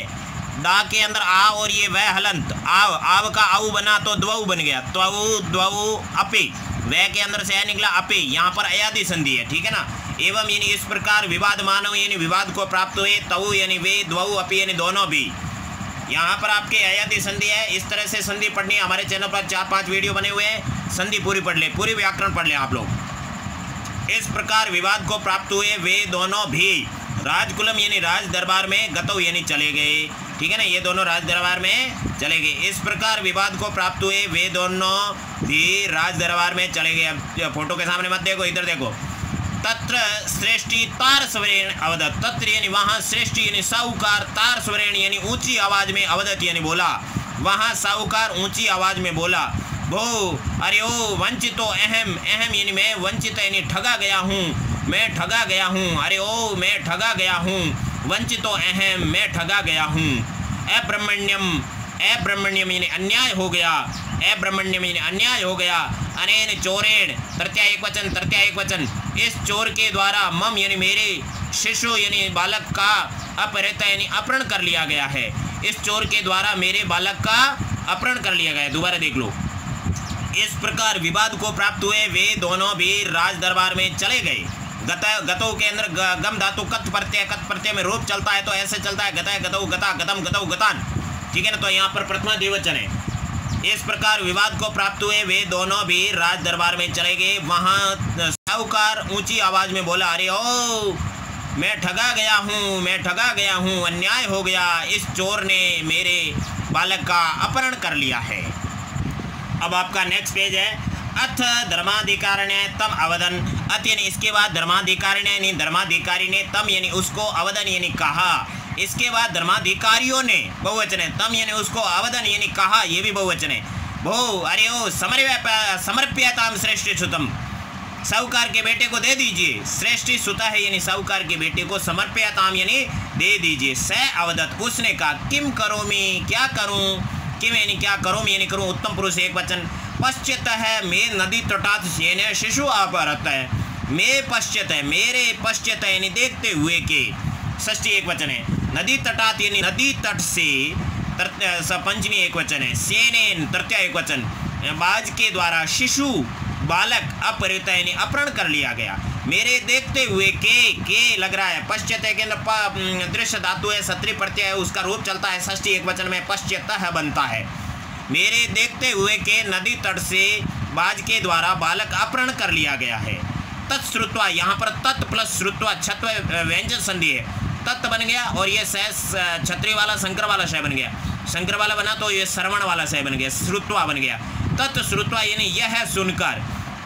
दा के अंदर आ और ये वह हलंत, आव, आव का आउ बना तो द्वौ बन गया, त्वौ द्वौ अपे, वह के अंदर से निकला अपे, यहाँ पर अयादि संधि है, ठीक है ना। एवं यानी इस प्रकार विवाद मानव यानी विवाद को प्राप्त हुए, तऊ यानी वे, द्वौ अपि यानी दोनों भी, यहाँ पर आपके अयादि संधि है। इस तरह से संधि पढ़नी है, हमारे चैनल पर 4-5 वीडियो बने हुए हैं, संधि पूरी पढ़ ले, पूरी व्याकरण पढ़ ले आप लोग। इस प्रकार विवाद को प्राप्त हुए वे दोनों भी राजकुलम यानी राज दरबार में गतौ यानी चले गए, ठीक है ना, ये दोनों राज दरबार में चले गए। इस प्रकार विवाद को प्राप्त हुए वे दोनों भी राज दरबार में चले गए। अब फोटो के सामने मत देखो, इधर देखो। तत्र श्रेष्ठी तार स्वरेण अवदत, तत्र यानी वहाँ, श्रेष्ठी यानी साहूकार, तार स्वरेण यानी ऊंची आवाज में, अवदत यानी बोला, वहाँ साहूकार ऊंची आवाज में बोला, भो अरे ओ वंचितो अहम, अहम यानी मैं, वंचित यानी ठगा गया हूँ, मैं ठगा गया हूँ, अरे ओ मैं ठगा गया हूँ, वंचितो अहम मैं ठगा गया हूँ। अब्रह्मण्यम, अब्रह्मण्यम यानी अन्याय हो गया, अब्रह्मण्यम यानी अन्याय हो गया। अनेन चोरेण, तृतीया एक वचन, तृतीया एक वचन, इस चोर के द्वारा मम यानी मेरे, शिशु यानी बालक का, अपहृत यानी अपहरण कर लिया गया है, इस चोर के द्वारा मेरे बालक का अपहरण कर लिया गया है। दोबारा देख लो। इस प्रकार विवाद को प्राप्त हुए वे दोनों भी राज दरबार में चले गए। गतौ के अंदर गम धातु कत प्रत्यय में रूप चलता है, तो ऐसे चलता है गतय गतौ गता गतम गतौ गतान, ठीक है ना। तो यहाँ पर प्रथमा द्विवचन है। इस प्रकार विवाद को प्राप्त हुए वे दोनों भी राज दरबार में चले गए। वहाँ साहूकार ऊंची आवाज में बोला, अरे ओ मैं ठगा गया हूँ, मैं ठगा गया हूँ, अन्याय हो गया, इस चोर ने मेरे बालक का अपहरण कर लिया है। अब आपका नेक्स्ट पेज है। अथ धर्माधिकारिणे तम अवदन, अथ यानी इसके बाद धर्माधिकारिणे यानी धर्माधिकारी ने, तम यानी उसको, अवदन यानी कहा, इसके बाद धर्माधिकारियों ने, बहुवचन है, तम यानी उसको, अवदन यानी कहा, ये भी बहुवचन है। भो अरे ओ समर्प्यताम श्रेष्ठ सुतम, साहूकार के बेटे को दे दीजिए, श्रेष्ठी सुता है यानी साहूकार के बेटे को, समर्प्यताम यानी दे दीजिए। स अवदत, उसने कहा, किम करोमि क्या करूं, किम यानी क्या करोमि यानी करूं, उत्तम पुरुष एक वचन। पश्चित है मे नदी तटात सेन शिशु अपहृत है, मे पश्चित है, मेरे पश्चित यानी देखते हुए के, षष्ठी एक वचन है। नदी तटात यानी नदी तट से, पंचमी एक वचन है। सेनेन तृतीया एक वचन, बाज के द्वारा शिशु बालक अपहृत यानी अपहरण कर लिया गया, मेरे देखते हुए के लग रहा है, पश्चित के अंदर दृश्य धातु है, सत्री प्रत्यय है, उसका रूप चलता है, षष्ठी एक वचन में पश्चितः बनता है। मेरे देखते हुए के नदी तट से बाज के द्वारा बालक अपहरण कर लिया गया है। तत्श्रुत्वा, यहाँ पर तत् प्लस श्रुत्वा, छत्व व्यंजन संधि है, तत् बन गया और ये सह छत्री वाला शंकर वाला शय बन गया, शंकर वाला बना तो ये श्रवण वाला शय बन गया, श्रुत्वा बन गया। तत् श्रुत्वा यानी यह सुनकर,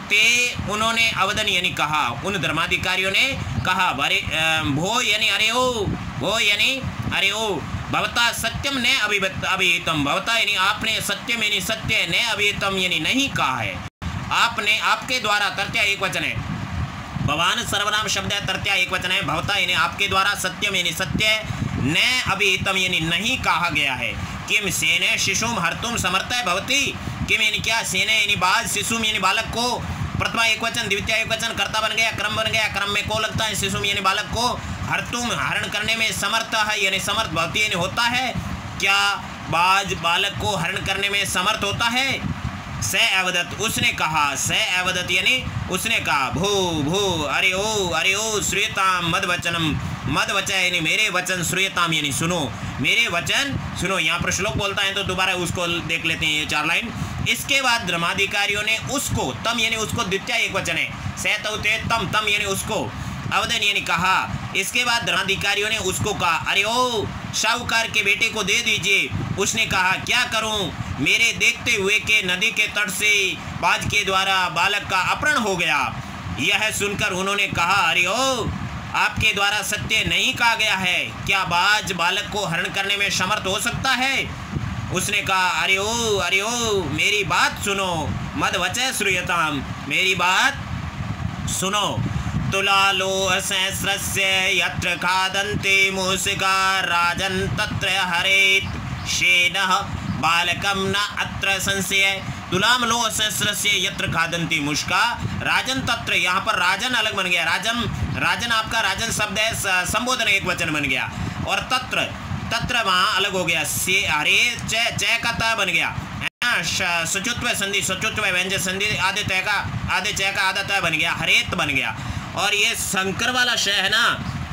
ते उन्होंने अवदन यानी कहा, उन धर्माधिकारियों ने कहा, भो यानी अरे ओ, भो यानी अरे ओ, भवता सत्यम ने अभिहितम, भवता यानी आपने, सत्यम यानी सत्य, ने अभिहितम यानी नहीं कहा है, आपने, आपके द्वारा, तृतीया एक वचन है, भवान सर्वनाम शब्द है, तृतीया एक वचन है, भवता यानी आपके द्वारा, सत्यम यानी सत्य, न अभिहितम यानी नहीं कहा गया है। किम सेने शिशुम हर्तुम समर्थय भवती, किम यानी क्या, सेने यानी बाज, शिशुम यानी बालक को, प्रथमा एक वचन, द्वितीय एक वचन, कर्ता बन गया, क्रम बन गया, क्रम में को लगता है, शिशुम यानी बालक को, हर्तुम हरण करने में, समर्थ है यानी समर्थ, भवती यानी होता है, क्या बाज बालक को हरण करने में समर्थ होता है। स अवदत, उसने कहा, स अवदत यानी उसने कहा, भो भो अरे ओ श्रूयताम मद वचनम, मद वचन यानी मेरे वचन, श्रूयताम यानी सुनो, मेरे वचन सुनो। यहाँ पर श्लोक बोलता है तो दोबारा उसको देख लेते हैं, ये 4 लाइन। इसके बाद धर्माधिकारियों ने उसको, तम यानी उसको, द्वितीय एक वचन है, सहते तम, तम यानी उसको, अवदन यानी कहा। इसके बाद धर्माधिकारियों ने उसको कहा, अरे ओ साहूकार के बेटे को दे दीजिए। उसने कहा, क्या करूं? मेरे देखते हुए के नदी के तट से बाज के द्वारा बालक का अपहरण हो गया। यह सुनकर उन्होंने कहा, अरे ओ, आपके द्वारा सत्य नहीं कहा गया है। क्या बाज बालक को हरण करने में समर्थ हो सकता है? उसने कहा, अरे ओ, मेरी बात सुनो। मद वचः श्रूयताम, मेरी बात सुनो। तुलालोह सहस्रस्य यत्र खादन्ते मूषिका राजन् तत्र हरेत् शेनः बालकं न अत्र संशय। तुलाम लोह सहस्रस्य यत्र खादन्ति मुष्का राजन तत्र, यहाँ पर राजन अलग बन गया। राजन आपका राजन शब्द है, संबोधन एक वचन बन गया। और तत्र वहाँ अलग हो गया। से हरे च का त बन गया। सचुत्व संधि, सचुत्व व्यंजन संधि, आधे चय का आधा त बन गया, हरेत बन गया। और ये शंकर वाला श है ना,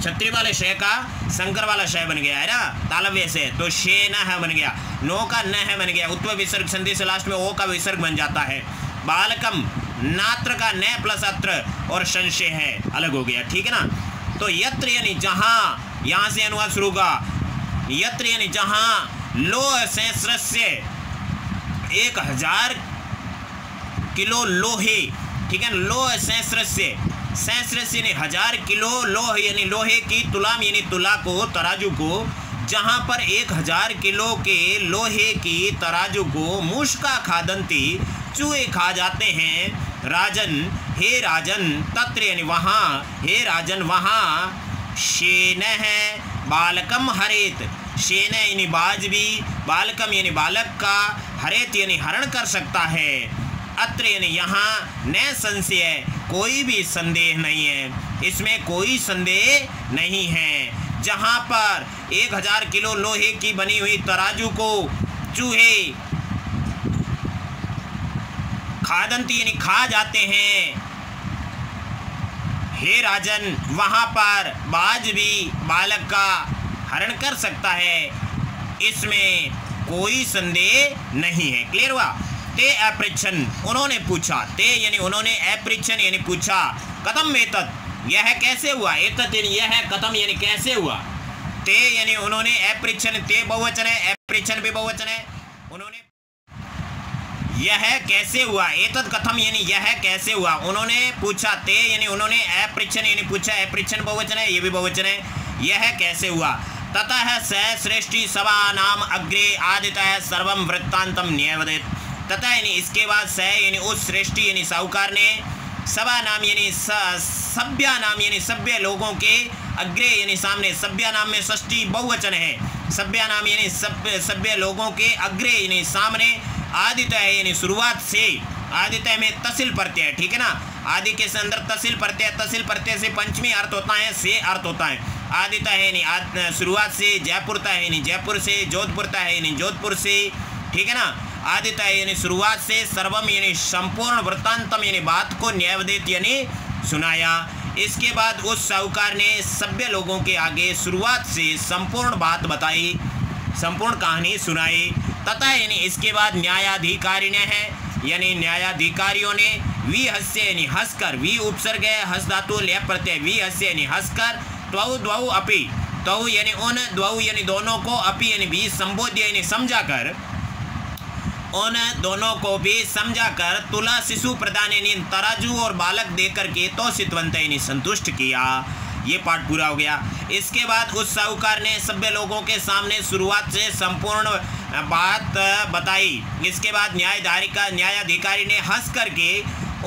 छत्री वाले श का शंकर वाला श बन गया है ना, तालव्य से, तो शे न है बन गया। नो का न है बन गया। उत्व विसर्ग संधि से लास्ट में ओ का विसर्ग बन जाता है। बालकम नात्र का न प्लस अत्र और संशय है, अलग हो गया। ठीक है ना। तो यत्र यानी जहाँ, यहाँ से अनुवाद शुरू होगा। यत्र यानी जहाँ, लोह सहस्रस्य 1000 किलो लोहे, ठीक है। लोह सहस्रस्य, सहस्रस्य यानी 1000 किलो, लोह यानी लोहे की, तुलाम यानी तुला को, तराजू को, जहाँ पर 1000 किलो के लोहे की तराजू को मुष्का खादंती, चूहे खा जाते हैं। राजन, हे राजन, तत्र यानी वहाँ, हे राजन वहाँ, शेन है बालकम हरेत, शेन यानी बाज भी, बालकम यानी बालक का, हरेत यानी हरण कर सकता है। अत्र यानी यहाँ, न संशय कोई भी संदेह नहीं है, इसमें कोई संदेह नहीं है। जहाँ पर 1000 किलो लोहे की बनी हुई तराजू को चूहे खादंती यानी खा जाते हैं, हे राजन वहाँ पर बाज भी बालक का हरण कर सकता है, इसमें कोई संदेह नहीं है। क्लियर हुआ। ते अपृच्छन, उन्होंने पूछा, ते यानी उन्होंने, अपृच्छन यानी पूछा, कथम एतत्, यह कैसे हुआ। एतत् यानी यह, कथम यानी कैसे हुआ। ते यानी उन्होंने, अपृच्छन ते बहुवचन है, अपृच्छन भी बहुवचन है। उन्होंने, यह कैसे हुआ। एतत् कथम यानी यह कैसे हुआ। उन्होंने पूछा, ते यानी उन्होंने, अपृच्छन यानी पूछा, अपृच्छन बहुवचन है, ये भी बहुवचन है। यह कैसे हुआ। ततः स श्रेष्ठी सभा नाम अग्रे आदितः सर्वम वृत्तांतम न्यायवदेत। तथा यानी इसके बाद स यानी उस श्रेष्ठी यानी साहूकार ने, सभा नाम यानी सभ्या नाम यानी सभ्य लोगों के, अग्रे यानी सामने, सभ्या नाम में षष्ठी बहुवचन है, सभ्या नाम यानी सभ्य लोगों के, अग्रे यानी सामने, आदित्य यानी शुरुआत से, आदित्य में तसिल प्रत्यय, ठीक है ना। आदि के अंदर तसिल प्रत्यय, तसिल प्रत्यय से पंचमी अर्थ होता है, से अर्थ होता है। आदित्य है यानी शुरुआत से, जयपुरता है यानी जयपुर से, जोधपुरता है यानी जोधपुर से, ठीक है ना। आदित्य यानी शुरुआत से, सर्वम यानी संपूर्ण, वृत्तांतम यानी बात को, न्यायवदेत यानी सुनाया। इसके बाद उस साहूकार ने सभ्य लोगों के आगे शुरुआत से संपूर्ण बात बताई, संपूर्ण कहानी सुनाई। तथा यानी इसके बाद न्यायाधिकारी ने है यानी न्यायाधिकारियों ने, वी हस्य यानी हंसकर, वी उपसर्ग है, हंस धातु लय प्रत्यय, वी हस्य यानी हंसकर, त्वौ द्वौ अपि, त्वौ यानी उन, द्वौ यानी दोनों को, अपि यानी भी, संबोध्य यानी समझा कर, उन दोनों को भी समझा कर, तुला शिशु प्रदान यानी तराजू और बालक देकर के तो सितवंत यानी संतुष्ट किया। ये पाठ पूरा हो गया। इसके बाद उस साहूकार ने सभ्य लोगों के सामने शुरुआत से संपूर्ण बात बताई। इसके बाद न्यायाधिकारी ने हंस करके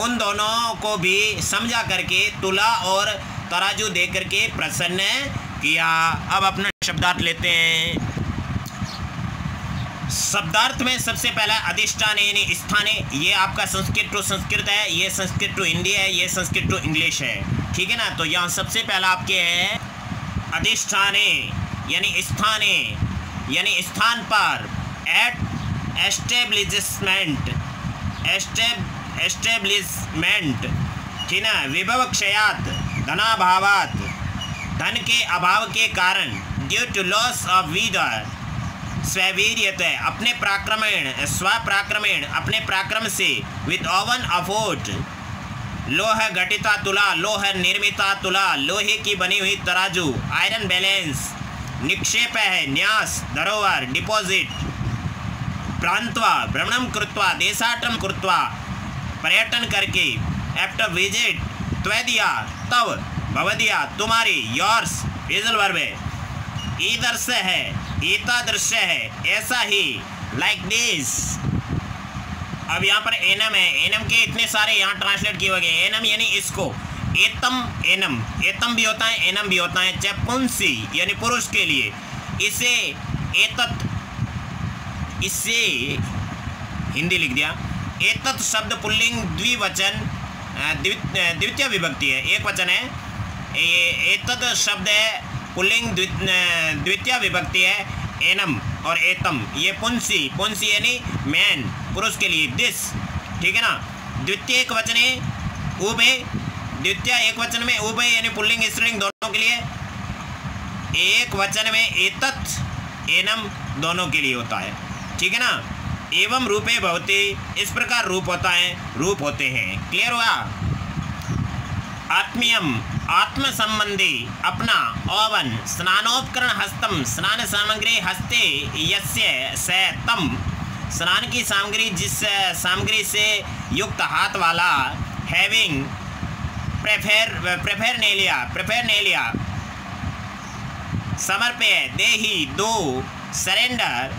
उन दोनों को भी समझा करके तुला और तराजू दे करके प्रसन्न किया। अब अपना शब्दार्थ लेते हैं। शब्दार्थ में सबसे पहला अधिष्ठान यानी स्थाने, ये आपका संस्कृत टू संस्कृत है, ये संस्कृत टू हिंदी है, ये संस्कृत टू इंग्लिश है, ठीक है ना। तो यहाँ सबसे पहला आपके है अधिष्ठाने यानी स्थाने यानी स्थान पर, एट एस्टेब्लिशमेंट, एस्टेब्लिशमेंट, ठीक ना। विभव क्षयात, धनाभावात, धन के अभाव के कारण, due to loss of weather, स्ववीर्यत अपने प्राक्रमण, स्वप्राक्रमण अपने प्राक्रम से, विद ओवन अफोर्ट, लोह घटिता तुला, लोह निर्मिता तुला, लोहे की बनी हुई तराजू, आयरन बैलेंस, निक्षेप है न्यास धरोहर डिपॉजिट, प्रांत्वा भ्रमणम कृत्वा देशाटन कृत्वा पर्यटन करके, आफ्टर विजिट त्वदिया तव भवदिया तुम्हारी योर्स फ्रेजल वर्ब है, ईदर्श है एतादृश है ऐसा ही, लाइक दिस। अब यहाँ पर एनम है, एनम के इतने सारे यहाँ ट्रांसलेट किए गए। एनम यानी इसको, एतम एनम, एतम भी होता है एनम भी होता है, चाहे पुंसी यानी पुरुष के लिए। इसे एतत, इससे हिंदी लिख दिया। एतत शब्द पुल्लिंग द्विवचन द्वितीय विभक्ति है, एक वचन है। एतत शब्द है पुल्लिंग द्वितीय विभक्ति है। एनम और एतम ये पुंसी, पुंसी यानी मैन पुरुष के लिए, दिस, ठीक है ना। द्वितीय एक वचन है उभय, द्वितीय एक वचन में उभय यानी पुल्लिंग स्त्रीलिंग दोनों के लिए। एक वचन में एतत् एनम दोनों के लिए होता है, ठीक है ना। एवं रूपे भवति, इस प्रकार रूप होता है, रूप होते हैं। क्लियर हुआ। आत्मीयम आत्म संबंधी अपना, ओवन स्नानोपकरण हस्तम स्नान सामग्री हस्ते यस्य स तम, स्नान की सामग्री जिस सामग्री से युक्त हाथ वाला, हैविंग प्रेफेरनेलिया समर्पय देही दो, सरेंडर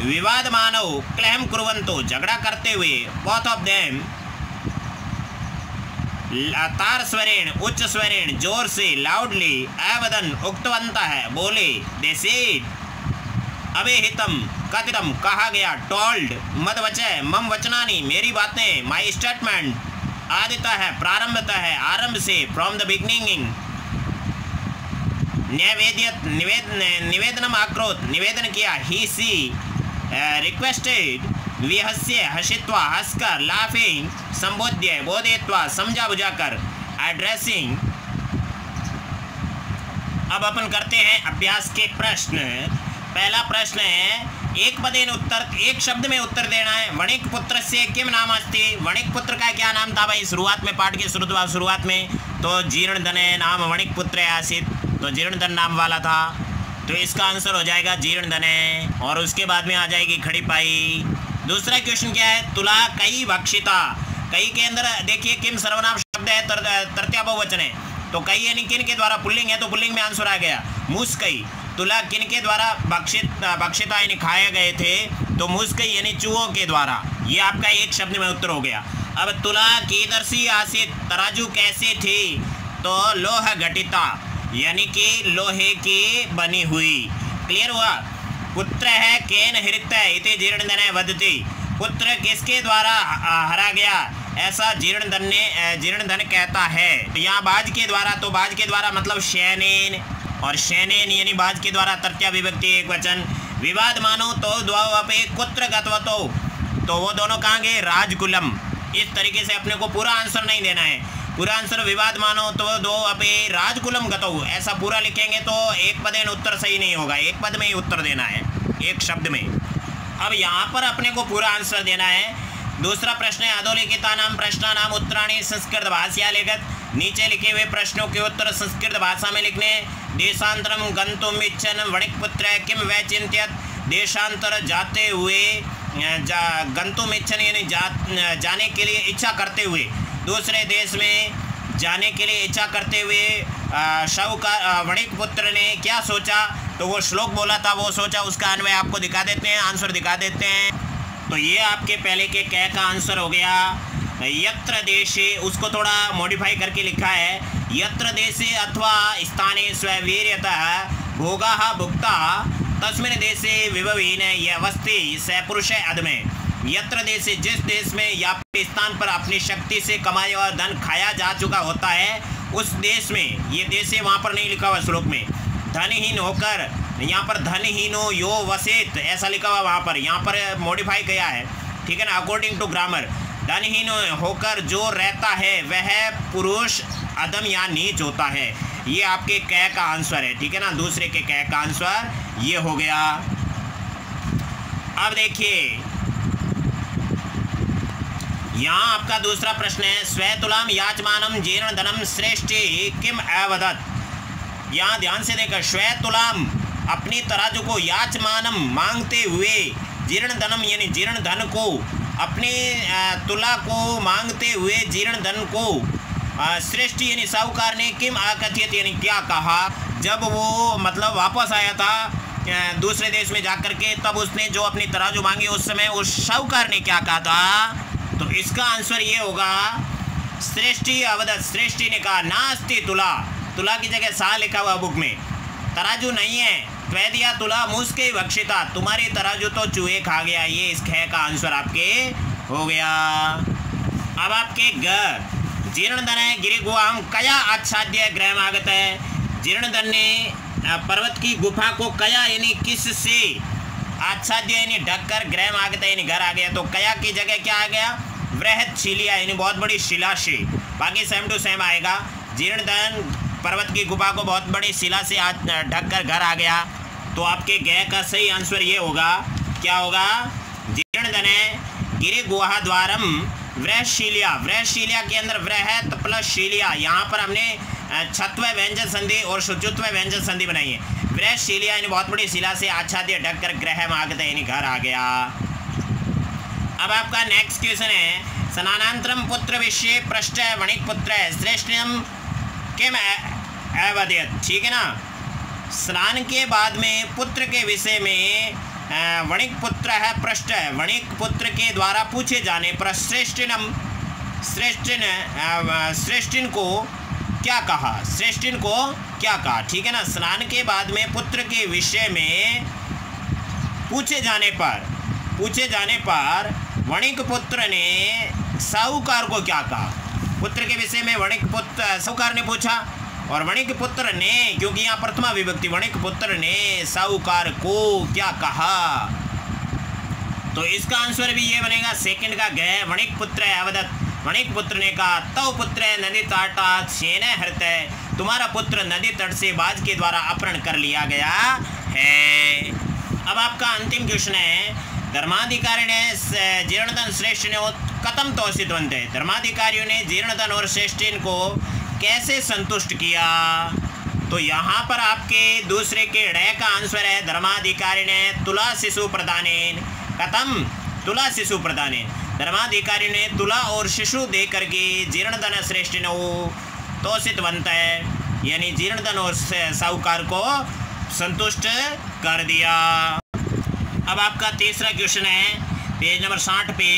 विवाद मानव क्लेम कुर्वन्तु झगड़ा करते हुए, बोथ ऑफ देम तार स्वरेण उच्च स्वरेण जोर से, लाउडली अवदन उक्तवंत है बोले, दे सेड अभिहितम कथितम कहा गया, टोल्ड मद वचय मम वचनानि मेरी बातें, माई स्टेटमेंट आदिता है प्रारंभता है आरंभ से, फ्रॉम द बिगनिंग। निवेदनम आक्रोत निवेदन किया, ही सी रिक्वेस्टेड विहस्य हसित्वा हंसकर, लाफिंग संबोध्य बोधयित्वा समझा बुझाकर, एड्रेसिंग। अब अपन करते हैं अभ्यास के प्रश्न। पहला प्रश्न है एक पदेन उत्तर, एक शब्द में उत्तर देना है। वणिक पुत्र से किम नाम अस्ति, वणिक पुत्र का क्या नाम था भाई। शुरुआत में पाठ की शुरुआत में तो जीर्णधने नाम वणिक पुत्र आसित, तो जीर्णधन नाम वाला था, तो इसका आंसर हो जाएगा जीर्णधने। और उसके बाद में आ जाएगी खड़ी पाई। दूसरा क्वेश्चन क्या है, तुला कई भक्षिता, कई के अंदर देखिए किम सर्वनाम शब्द है, तृतीया बहुवचन है, तो कई यानी किन के द्वारा पुल्लिंग है, तो पुल्लिंग में आंसर आ गया मुस्कई। तुला किन के द्वारा भक्षिता यानी खाए गए थे, तो मुस्कई यानी चूहों के द्वारा। ये आपका एक शब्द में उत्तर हो गया। अब तुला कीदर्शी आसित, तराजू कैसे थी, तो लोह घटिता यानी कि लोहे की बनी हुई। क्लियर हुआ। पुत्र है केन हृत्य इति जीर्णधने वदति, पुत्र किसके द्वारा हरा गया, ऐसा जीर्णधन कहता है। तो यहाँ बाज के द्वारा, तो बाज के द्वारा मतलब शैनेन, और शैनेन यानी बाज के द्वारा तृतीया विभक्ति एक वचन। विवाद मानो तो द्वौ अपि कुत्र गतवतो, तो वो दोनों कहाँ गए, राजकुलम। इस तरीके से अपने को पूरा आंसर नहीं देना है। पूरा आंसर विवाद मानो तो दो अपि राजकुलम गतौ, ऐसा पूरा लिखेंगे तो एक पदेन उत्तर सही नहीं होगा, एक पद में ही उत्तर देना है, एक शब्द में। अब यहाँ पर अपने को पूरा आंसर देना है। दूसरा प्रश्न है अधोलिखिता नाम प्रश्नानाम उत्तराणि संस्कृत भाषा लेखत, नीचे लिखे हुए प्रश्नों के उत्तर संस्कृत भाषा में लिखने। देशांतरम गंतुम इच्छन वणिक पुत्र किम वै चिंत्यत, देशांतर जाते हुए गंतुम इच्छन यानी जाने के लिए इच्छा करते हुए, दूसरे देश में जाने के लिए इच्छा करते हुए शाहूकार वणिक पुत्र ने क्या सोचा, तो वो श्लोक बोला था, वो सोचा, उसका अन्वय आपको दिखा देते हैं, आंसर दिखा देते हैं। तो ये आपके पहले के कै का आंसर हो गया। यत्र देशे, उसको थोड़ा मॉडिफाई करके लिखा है, यत्र देशे अथवा स्थाने स्ववीर्यतः भोगाः भुक्ता तस्मिन् देशे विभवीन यवस्थि स पुरुष अदमे। यत्र देशे, जिस देश में या स्थान पर अपनी शक्ति से कमाया हुआ धन खाया जा चुका होता है, उस देश में, ये देश है वहाँ पर नहीं लिखा हुआ श्लोक में, धनहीन होकर, यहाँ पर धनहीनो यो वसेत ऐसा लिखा हुआ वहाँ पर, यहाँ पर मॉडिफाई किया है, ठीक है ना, अकॉर्डिंग टू ग्रामर। धनहीन होकर जो रहता है वह पुरुष अदम या नीच होता है। ये आपके कै का आंसर है, ठीक है ना, दूसरे के कै का आंसर ये हो गया। अब देखिए यहाँ आपका दूसरा प्रश्न है, स्वैतुलाम याचमानम जीर्णधनम श्रेष्ठी किम अवदत। यहाँ ध्यान से देखा, श्वेत तुलाम अपनी तराजू को याचमानम मांगते हुए, जीर्ण धनम यानी जीर्ण धन को, अपने तुला को मांगते हुए जीर्ण धन को, श्रेष्ठ यानी साहूकार ने किम आकथित यानी क्या कहा, जब वो मतलब वापस आया था दूसरे देश में जाकर के, तब उसने जो अपनी तराजू मांगी उस समय उस साहूकार ने क्या कहा था। तो इसका आंसर ये होगा, श्रेष्ठी अवदत, श्रेष्ठी ने कहा नास्ति तुला, तुला की जगह सा लिखा हुआ बुक में, तराजू नहीं है, त्वैदिया तुला मुस्के भक्षिता, तुम्हारी तराजू तो चूहे खा गया। ये इस ख का आंसर आपके हो गया। अब आपके ग जीर्णधन है गिरिगुहाम कया आच्छाद्य ग्रह में आगत है। जीर्णधन ने पर्वत की गुफा को कया यानी किस से, आच्छाद्य यानी ढककर, ग्रह में आगत है यानी घर आ गया। तो कया की जगह क्या आ गया, वृहत शिलिया यानी बहुत बड़ी शिला से। बाकी सेम टू सेम आएगा। जीर्णधन पर्वत की गुफा को बहुत बड़ी शिला से ढककर घर आ गया। तो आपके गह का सही आंसर ये होगा, क्या होगा, जीर्णधन है गिरि गुहा द्वारम वृहशीलिया, वृहशीलिया के अंदर वृहत प्लस शीलिया, यहाँ पर हमने छत्व व्यंजन संधि और शुचुत्व व्यंजन संधि बनाई है। वृहशीलिया यानी बहुत बड़ी शिला से आच्छाद्य ढककर ग्रह में आगत यानी घर आ गया। अब आपका नेक्स्ट क्वेश्चन है, स्नानांतरम पुत्र विषय पृष्ठ वणिक पुत्र श्रेष्ठम किम अवदयत, ठीक है ना। स्नान के बाद में पुत्र के विषय में वणिक पुत्र है पृष्ठ, वणिक पुत्र के द्वारा पूछे जाने पर श्रेष्ठिन को क्या कहा, श्रेष्ठिन को क्या कहा, ठीक है ना। स्नान के बाद में पुत्र के विषय में पूछे जाने पर वणिक पुत्र ने साहूकार को क्या कहा। पुत्र के विषय में वणिक पुत्र साहूकार ने पूछा, और वणिक पुत्र ने, क्योंकि यहाँ प्रथमा विभक्ति, वणिक पुत्र ने साहूकार को क्या कहा। तो इसका आंसर भी ये बनेगा सेकंड का गह, वणिक पुत्र है अवदत, वणिक पुत्र ने कहा तव पुत्र नदी तटात शेन हृत, तुम्हारा पुत्र नदी तट से बाज के द्वारा अपहरण कर लिया गया है। अब आपका अंतिम क्वेश्चन है, धर्माधिकारी ने जीर्णधन श्रेष्ठ ने कथम तोषितवंत है, धर्माधिकारियों ने जीर्णधन और श्रेष्ठिन को कैसे संतुष्ट किया। तो यहाँ पर आपके दूसरे के ड़ का आंसर है, धर्माधिकारी ने तुला शिशु प्रदानेन, कथम तुला शिशु प्रदानेन, धर्माधिकारी ने तुला और शिशु दे करके जीर्णधन श्रेष्ठ ने तोषितवंत है यानी जीर्णधन और साहूकार को संतुष्ट कर दिया। अब आपका तीसरा क्वेश्चन है पेज नंबर 60 पे,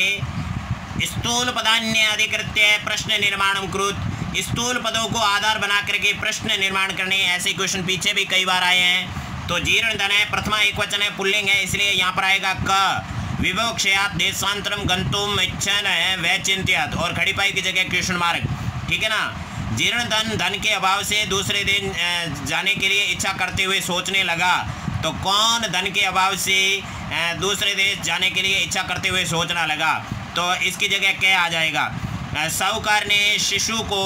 स्थूल पदान्य अधिकृत्य प्रश्न निर्माणम कृत, स्थूल पदों को आधार बना करके प्रश्न निर्माण करने, ऐसे क्वेश्चन पीछे भी कई बार आए हैं। तो जीर्णधन है प्रथमा एक वचन है, पुल्लिंग है, इसलिए यहाँ पर आएगा क, विवक्षयात देशांतरम गंतुम इच्छन है वैचिंत्यात, और खड़ी पाई की जगह क्वेश्चन मार्क, ठीक है ना। जीर्णधन धन के अभाव से दूसरे दिन जाने के लिए इच्छा करते हुए सोचने लगा, तो कौन धन के अभाव से दूसरे देश जाने के लिए इच्छा करते हुए सोचना लगा, तो इसकी जगह क्या आ जाएगा। साहूकार ने शिशु को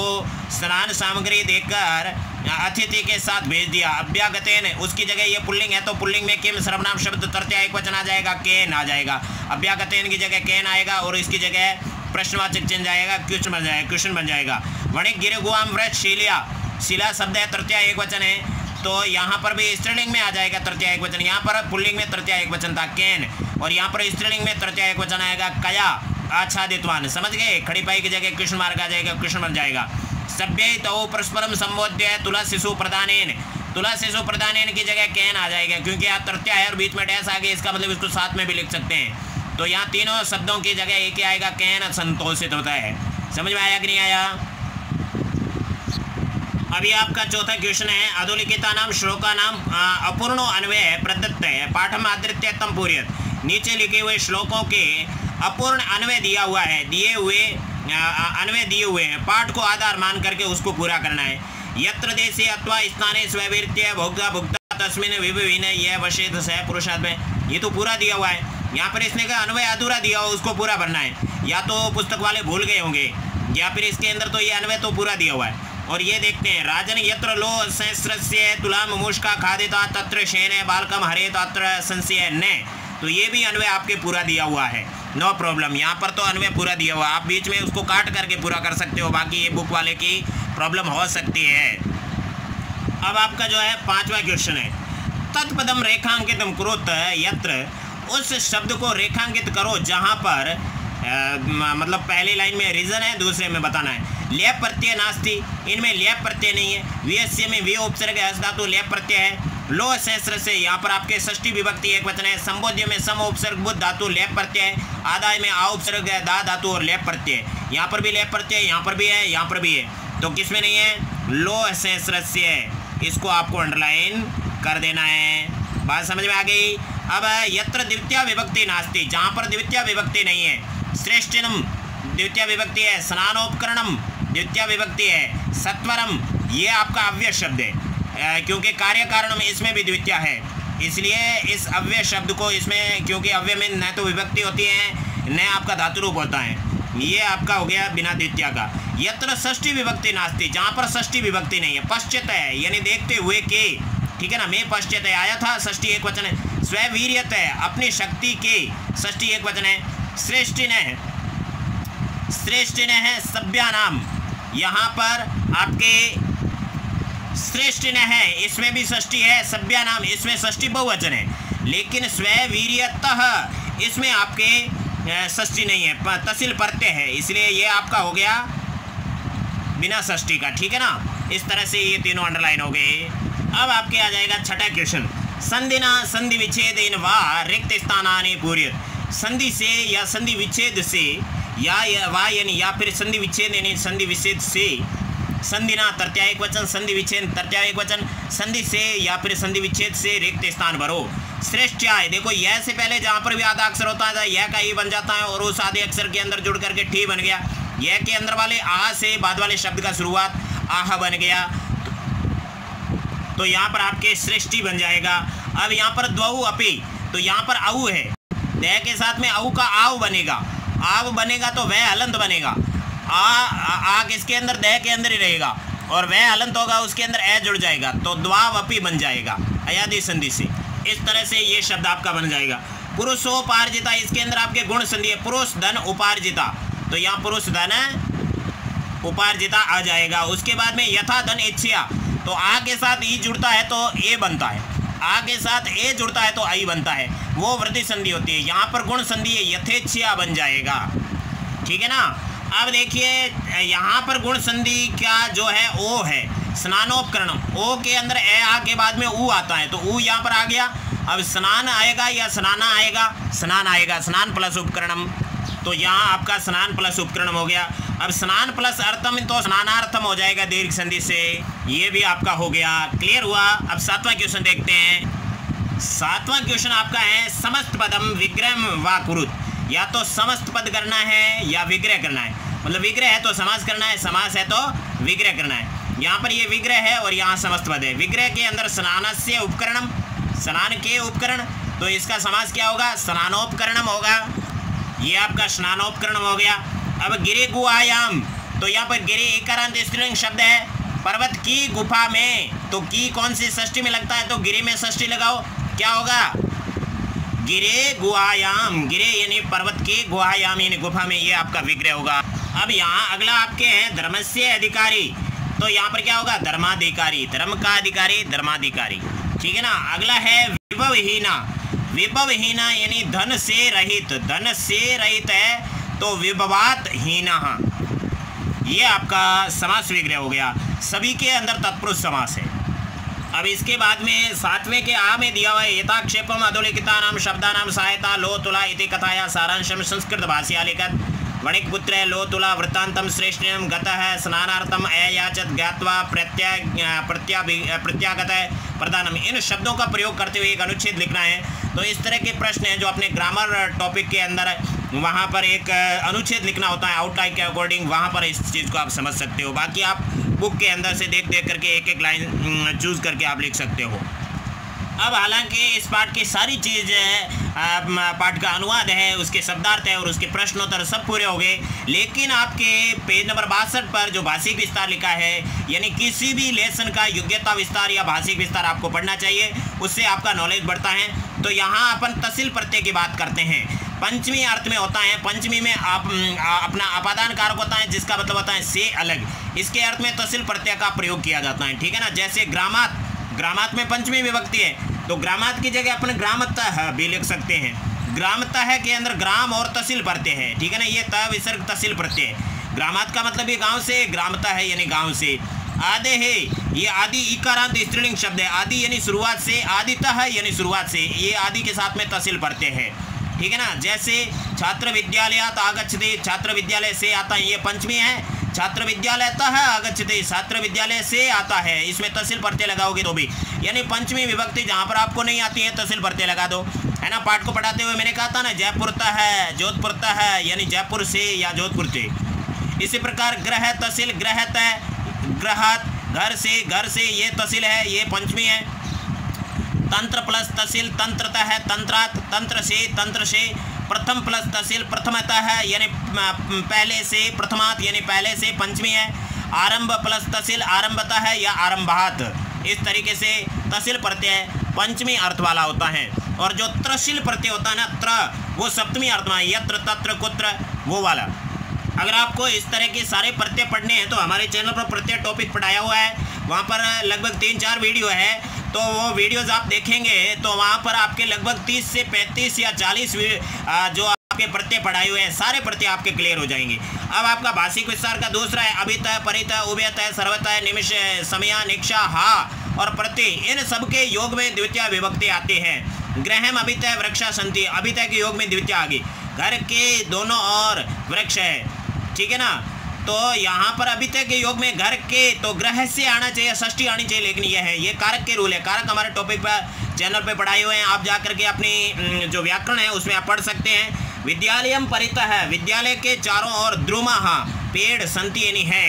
स्नान सामग्री देकर अतिथि के साथ भेज दिया, अभ्यागतेन, उसकी जगह ये पुल्लिंग है तो पुल्लिंग में किम सर्वनाम शब्द तृतीया एक वचन आ जाएगा, केन आ जाएगा, अभ्यागतेन की जगह केन आएगा और इसकी जगह प्रश्नवाचक चिन्ह जाएगा, क्वेश्चन बन जाएगा। वणिक गिरे गुआम व्रत शीलिया, शिला शब्द है तृतीया एक वचन है, तो यहाँ पर भी स्त्रीलिंग में आ जाएगा तृतीया एक वचन, यहाँ पर पुल्लिंग में तृतीया एक वचन था केन, और यहाँ पर स्त्रीलिंग में तृतीया एक वचन आएगा कया आच्छादितवान, समझ गए। खड़ी पाई की जगह क्वेश्चन मार्क आ जाएगा, क्वेश्चन बन जाएगा। सभ्य तो परस्परम संबोध्य तुला शिशु प्रदानेन, तुला शिशु प्रदानेन की जगह कैन आ जाएगा, क्योंकि यहाँ तृतीया है और बीच में डैश आ गया, इसका मतलब इसको साथ में भी लिख सकते हैं। तो यहाँ तीनों शब्दों की जगह एक ही आएगा, कैन संतोषित होता है। समझ में आया कि नहीं आया। अभी आपका चौथा क्वेश्चन है, अधोलिखिता नाम श्लोका नाम अपूर्णो अन्वय प्रदत्त है, पाठम आदृत्य तम पूर्यत, नीचे लिखे हुए श्लोकों के अपूर्ण अन्वय दिया हुआ है, अन्वय दिए हुए हैं, पाठ को आधार मान करके उसको पूरा करना है। यत्र देशे अथवा स्थाने स्वैवृत्य भोक्ता भुक्ता तस्मिन् विभिन्न यह वशेत सह पुरुषार्थ में, ये तो पूरा दिया हुआ है। यहाँ पर इसने का अन्वय अधूरा दिया हुआ, उसको पूरा भरना है, या तो पुस्तक वाले भूल गए होंगे या फिर इसके अंदर तो ये अन्वय तो पूरा दिया हुआ है। और ये देखते हैं, राजन यत्र लो सहस्रस्य तुलाम मुष्का खादिता तत्र शेन बालकम हरे तत्र संशय न, तो ये भी अन्वय आपके पूरा दिया हुआ है, नो प्रॉब्लम। यहाँ पर तो अन्वय पूरा दिया हुआ, आप बीच में उसको काट करके पूरा कर सकते हो, बाकी ये बुक वाले की प्रॉब्लम हो सकती है। अब आपका जो है 5वां क्वेश्चन है, तत्पदम रेखांकितम कुरुत यत्र, उस शब्द को रेखांकित करो जहाँ पर मतलब पहली लाइन में रीजन है, दूसरे में बताना है। लेप प्रत्यय नास्ति, इनमें लेप प्रत्यय नहीं है। वीएससी में वी उपसर्ग हस धातु लेप प्रत्यय है। लो सहस्र से यहाँ पर आपके षष्ठी विभक्ति एक वचन है। संबोध्य में सम उपसर्ग बुद्ध धातु लेप प्रत्यय है। आदाय में आ उपसर्ग है दा धातु और लेप प्रत्यय, यहाँ पर भी लेप प्रत्यय, यहाँ पर भी है, यहाँ पर भी है। तो किस में नहीं है? लो सहस्र से, इसको आपको अंडरलाइन कर देना है। बात समझ में आ गई? अब यत्र द्वितीय विभक्ति नास्ति, जहाँ पर द्वितीय विभक्ति नहीं है। श्रेष्ठिनम द्वितीय विभक्ति है। स्नानोपकरणम द्वितीय विभक्ति है। सत्वरम ये आपका अव्यय शब्द है, क्योंकि कार्य कारणम इसमें भी द्वितीय है, इसलिए इस अव्यय शब्द को इसमें, क्योंकि अव्यय में न तो विभक्ति होती है न आपका धातु रूप होता है, ये आपका हो गया बिना द्वितीय का। यत्र षष्ठी विभक्ति नास्ति, जहाँ पर षष्ठी विभक्ति नहीं है। पश्चित है यानी देखते हुए के, ठीक है ना, मैं पश्चित है आया था, षष्ठी एक वचन है। स्ववीर्यत है अपनी शक्ति के, षष्ठी एक वचन है। श्रेष्ठिन है सभ्या नाम, यहाँ पर आपके श्रेष्ठिन है, इसमें भी षष्ठी है। सभ्या नाम इसमें षष्ठी बहुवचन है, लेकिन स्ववीर्यतः इसमें आपके षष्ठी नहीं है, तसिल प्रत्यय है, इसलिए ये आपका हो गया बिना षष्ठी का, ठीक है ना। इस तरह से ये तीनों अंडरलाइन हो गए। अब आपके आ जाएगा छठा क्वेश्चन, संधिना संधि विच्छेदेन वा रिक्त स्थानानि पूर्यत। संधि से या संधि विच्छेद से या वा यानी या फिर संधि विच्छेद यानी संधि विच्छेद से, संधिना तृतीया एक वचन, संधि विच्छेद तृतीया एक वचन, संधि से या फिर संधि विच्छेद से रिक्त स्थान भरो। श्रेष्ठ है, देखो यह से पहले जहाँ पर भी आधा अक्षर होता है यह का ई बन जाता है और उस आधे अक्षर के अंदर जुड़ करके ठी बन गया। यह के अंदर वाले आ से बाद वाले शब्द का शुरुआत आह बन गया, तो यहाँ पर आपके श्रेष्ठी बन जाएगा। अब यहाँ पर द्वौ अपि, तो यहाँ पर औ है, दह के साथ में औ का आव बनेगा, आव बनेगा तो वह हलंत बनेगा। आ किसके अंदर? दह के अंदर ही रहेगा और वह हलंत होगा, उसके अंदर ए जुड़ जाएगा तो द्वावपि बन जाएगा अयादि संधि से। इस तरह से ये शब्द आपका बन जाएगा। पुरुषोपार्जिता, इसके अंदर आपके गुण संधि है, पुरुष धन उपार्जिता, तो यहाँ पुरुष धन उपार्जिता आ जाएगा। उसके बाद में यथा धन इच्छया, तो आ के साथ ई जुड़ता है तो ए बनता है, आ के साथ ए जुड़ता है तो आई बनता है, वो वृद्धि संधि होती है। यहाँ पर गुण संधि है, यथेच्छया बन जाएगा, ठीक है ना। अब देखिए यहाँ पर गुण संधि का जो है ओ है, स्नानोपकरणम, ओ के अंदर ए आ के बाद में ऊ आता है तो ऊ यहाँ पर आ गया। अब स्नान आएगा या स्नाना आएगा? स्नान आएगा, स्नान प्लस उपकरणम, तो यहाँ आपका स्नान प्लस उपकरणम हो गया। अब स्नान प्लस अर्थम तो स्नानार्थम हो जाएगा दीर्घ संधि से, ये भी आपका हो गया। क्लियर हुआ? अब सातवां क्वेश्चन देखते हैं। सातवां क्वेश्चन आपका है समस्त पदम विग्रह वा कुरुत, या तो समस्त पद करना है या विग्रह करना है, मतलब विग्रह है तो समास करना है, समास है तो विग्रह करना है। यहाँ पर ये विग्रह है और यहाँ समस्त पद है। विग्रह के अंदर स्नानस्य उपकरणम, स्नान के उपकरण, तो इसका समास क्या होगा? स्नानोपकरणम होगा, ये आपका स्नानोपकरण हो गया। अब गिरि गुहायाम, तो यहाँ पर गिरि एकारांत स्त्रीलिंग शब्द है। पर्वत की गुफा में, तो की कौन सी षष्ठी में लगता है तो गिरि में षष्ठी लगाओ, क्या होगा? गिरे गुहायाम, गिरे यानी पर्वत की, गुहायाम यानी गुफा में, ये आपका विग्रह होगा। अब यहाँ अगला आपके हैं धर्मस्य अधिकारी, तो यहाँ पर क्या होगा? धर्माधिकारी, धर्म का अधिकारी धर्माधिकारी, ठीक है ना। अगला है विभवहीना, विभवहीना यानी धन से रहित, धन से रहित है तो विभवात हीना, ये आपका समास विग्रह हो गया। सभी के अंदर तत्पुरुष समास है। अब इसके बाद में सातवें के आ में दिया हुआ है यथाक्षेपम अधोलिखिता नाम शब्दानाम सहायता लो तुला इति कथाया सारांशम संस्कृत भाषया लिखत वणिक पुत्र लो तुला वृत्तांतम श्रेष्ठम गतः स्नानार्थम अयाचत ज्ञात्वा प्रत्यागत प्रधानम। इन शब्दों का प्रयोग करते हुए एक अनुच्छेद लिखना है। तो इस तरह के प्रश्न हैं जो अपने ग्रामर टॉपिक के अंदर वहाँ पर एक अनुच्छेद लिखना होता है आउटलाइन के अकॉर्डिंग, वहाँ पर इस चीज़ को आप समझ सकते हो। बाकी आप बुक के अंदर से देख देख करके एक एक लाइन चूज़ करके आप लिख सकते हो। अब हालांकि इस पाठ की सारी चीज़ पाठ का अनुवाद है, उसके शब्दार्थ है और उसके प्रश्नोत्तर सब पूरे हो गए, लेकिन आपके पेज नंबर 62 पर जो भाषिक विस्तार लिखा है, यानी किसी भी लेसन का योग्यता विस्तार या भाषिक विस्तार आपको पढ़ना चाहिए, उससे आपका नॉलेज बढ़ता है। तो यहाँ अपन तहसील प्रत्यय की बात करते हैं। पंचमी अर्थ में होता है। पंचमी में अपना अपादान कारक होता है, जिसका मतलब होता है से अलग। इसके अर्थ में तहसील प्रत्यय का प्रयोग किया जाता है, ठीक है ना। जैसे ग्रामात, ग्रामात में पंचमी विभक्ति है, तो ग्रामात की जगह अपन ग्रामतः भी लिख सकते हैं। ग्रामतः के अंदर ग्राम और तहसील प्रत्यय है, ठीक है ना। ये त विसर्ग तहसील प्रत्यय है। ग्रामात का मतलब ये गांव से, ग्रामतः है यानी गांव से। आदे है, ये आदि इकारांत स्त्रीलिंग शब्द है। आदि यानी शुरुआत से, आदितः यानी शुरुआत से, ये आदि के साथ में तहसील प्रत्यय है, ठीक है ना। जैसे छात्र विद्यालयात् आगच्छति, छात्र विद्यालय से आता है, ये पंचमी है। छात्र विद्यालयतः आगच्छति, छात्र विद्यालय से आता है, इसमें तहसील प्रत्यय लगाओगे तो भी, यानी पंचमी विभक्ति जहाँ पर आपको नहीं आती है तहसील प्रत्यय लगा दो, है ना। पाठ को पढ़ाते हुए मैंने कहा था ना, जयपुरतः है, जोधपुरतः है, यानी जयपुर से या जोधपुर से। इसी प्रकार ग्रह तहसील, ग्रहतः, ग्रहात, घर से, ये तहसील है, ये पंचमी है। तंत्र प्लस तहसील, तंत्रतः है, तंत्रात, तंत्र से। प्रथम प्लस तहसील, प्रथमतः है, यानी पहले से, प्रथमात यानी पहले से, पंचमी है। आरंभ प्लस तहसील, आरंभतः है या आरंभात। इस तरीके से तहसील प्रत्यय पंचमी अर्थ वाला होता है। और जो त्रशील प्रत्यय होता है ना, त्र, वो सप्तमी अर्थ में, यत्र तत्र कुत्र, वो वाला। अगर आपको इस तरह के सारे प्रत्यय पढ़ने हैं तो हमारे चैनल पर प्रत्यय टॉपिक पढ़ाया हुआ है, वहाँ पर लगभग 3-4 वीडियो है, तो वो वीडियोज़ आप देखेंगे तो वहाँ पर आपके लगभग 30 से 35 या 40 जो आपके प्रत्यय पढ़ाए हुए हैं, सारे प्रत्यय आपके क्लियर हो जाएंगे। अब आपका भाषिक विस्तार का दूसरा है अभितः, परितः, उभयतः, सर्वतः, निमिष, समया, निक्षा, हा और प्रत्यय, इन सबके योग में द्वितीय विभक्ति आते हैं। गृहम अभितः वृक्षा सन्ति, अभितः के योग में द्वितीय आ गई। घर के दोनों ओर वृक्ष है, ठीक है ना। तो यहाँ पर अभितः के योग में घर के, तो ग्रह से आना चाहिए, षष्ठी आनी चाहिए, लेकिन ये कारक के रूल है। कारक हमारे टॉपिक पर चैनल पे पढ़ाए हुए हैं, आप जा करके अपनी जो व्याकरण है उसमें आप पढ़ सकते हैं। विद्यालयम परितः है, विद्यालय के चारों ओर द्रुमः, पेड़, संति यानी है,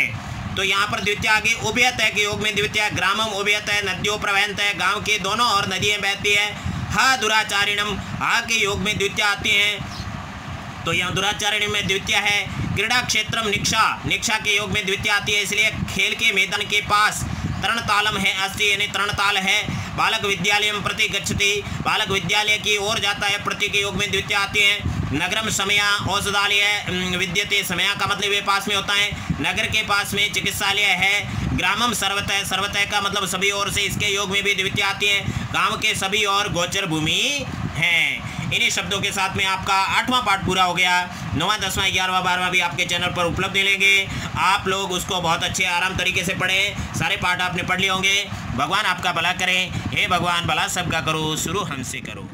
तो यहाँ पर द्वितीय आगे। उभयतः के योग में द्वितीय। ग्रामम उभयतः, नद्यों प्रवहन्तः, गाँव के दोनों ओर नदियाँ बहती है। हा दुराचारिणम, हा के योग में द्वितीय आती हैं, तो यहाँ दुराचारिणी में द्वितीय है। क्रीड़ा क्षेत्रम निक्षा, निक्षा के योग में द्वितीय आती है, इसलिए खेल के मैदान के पास। तरणतालम है, अस्ति यानी तरणताल है। बालक विद्यालयम प्रति गच्छति, बालक विद्यालय की ओर जाता है, प्रति के योग में द्वितीय आती है। नगरम समया औषधालय विद्यते, समया का मतलब ये पास में होता है, नगर के पास में चिकित्सालय है। ग्रामम सर्वतः, सर्वतः का मतलब सभी ओर से, इसके योग में भी द्वितीय आती है। गांव के सभी और गोचर भूमि है। इन्हीं शब्दों के साथ में आपका 8वां पाठ पूरा हो गया। 9वां, 10वां, 11वां, 12वां भी आपके चैनल पर उपलब्ध मिलेंगे। आप लोग उसको बहुत अच्छे आराम तरीके से पढ़ें। सारे पाठ आपने पढ़ लिए होंगे। भगवान आपका भला करें। हे भगवान भला सबका करो, शुरू हमसे करो।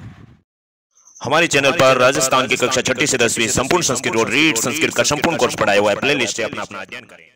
हमारे चैनल पर राजस्थान की कक्षा 6ठी से 10वीं संपूर्ण संस्कृत और रीड संस्कृत का संपूर्ण कोर्स पढ़ाया हुआ है। प्लेलिस्ट है, अपना अध्ययन करें।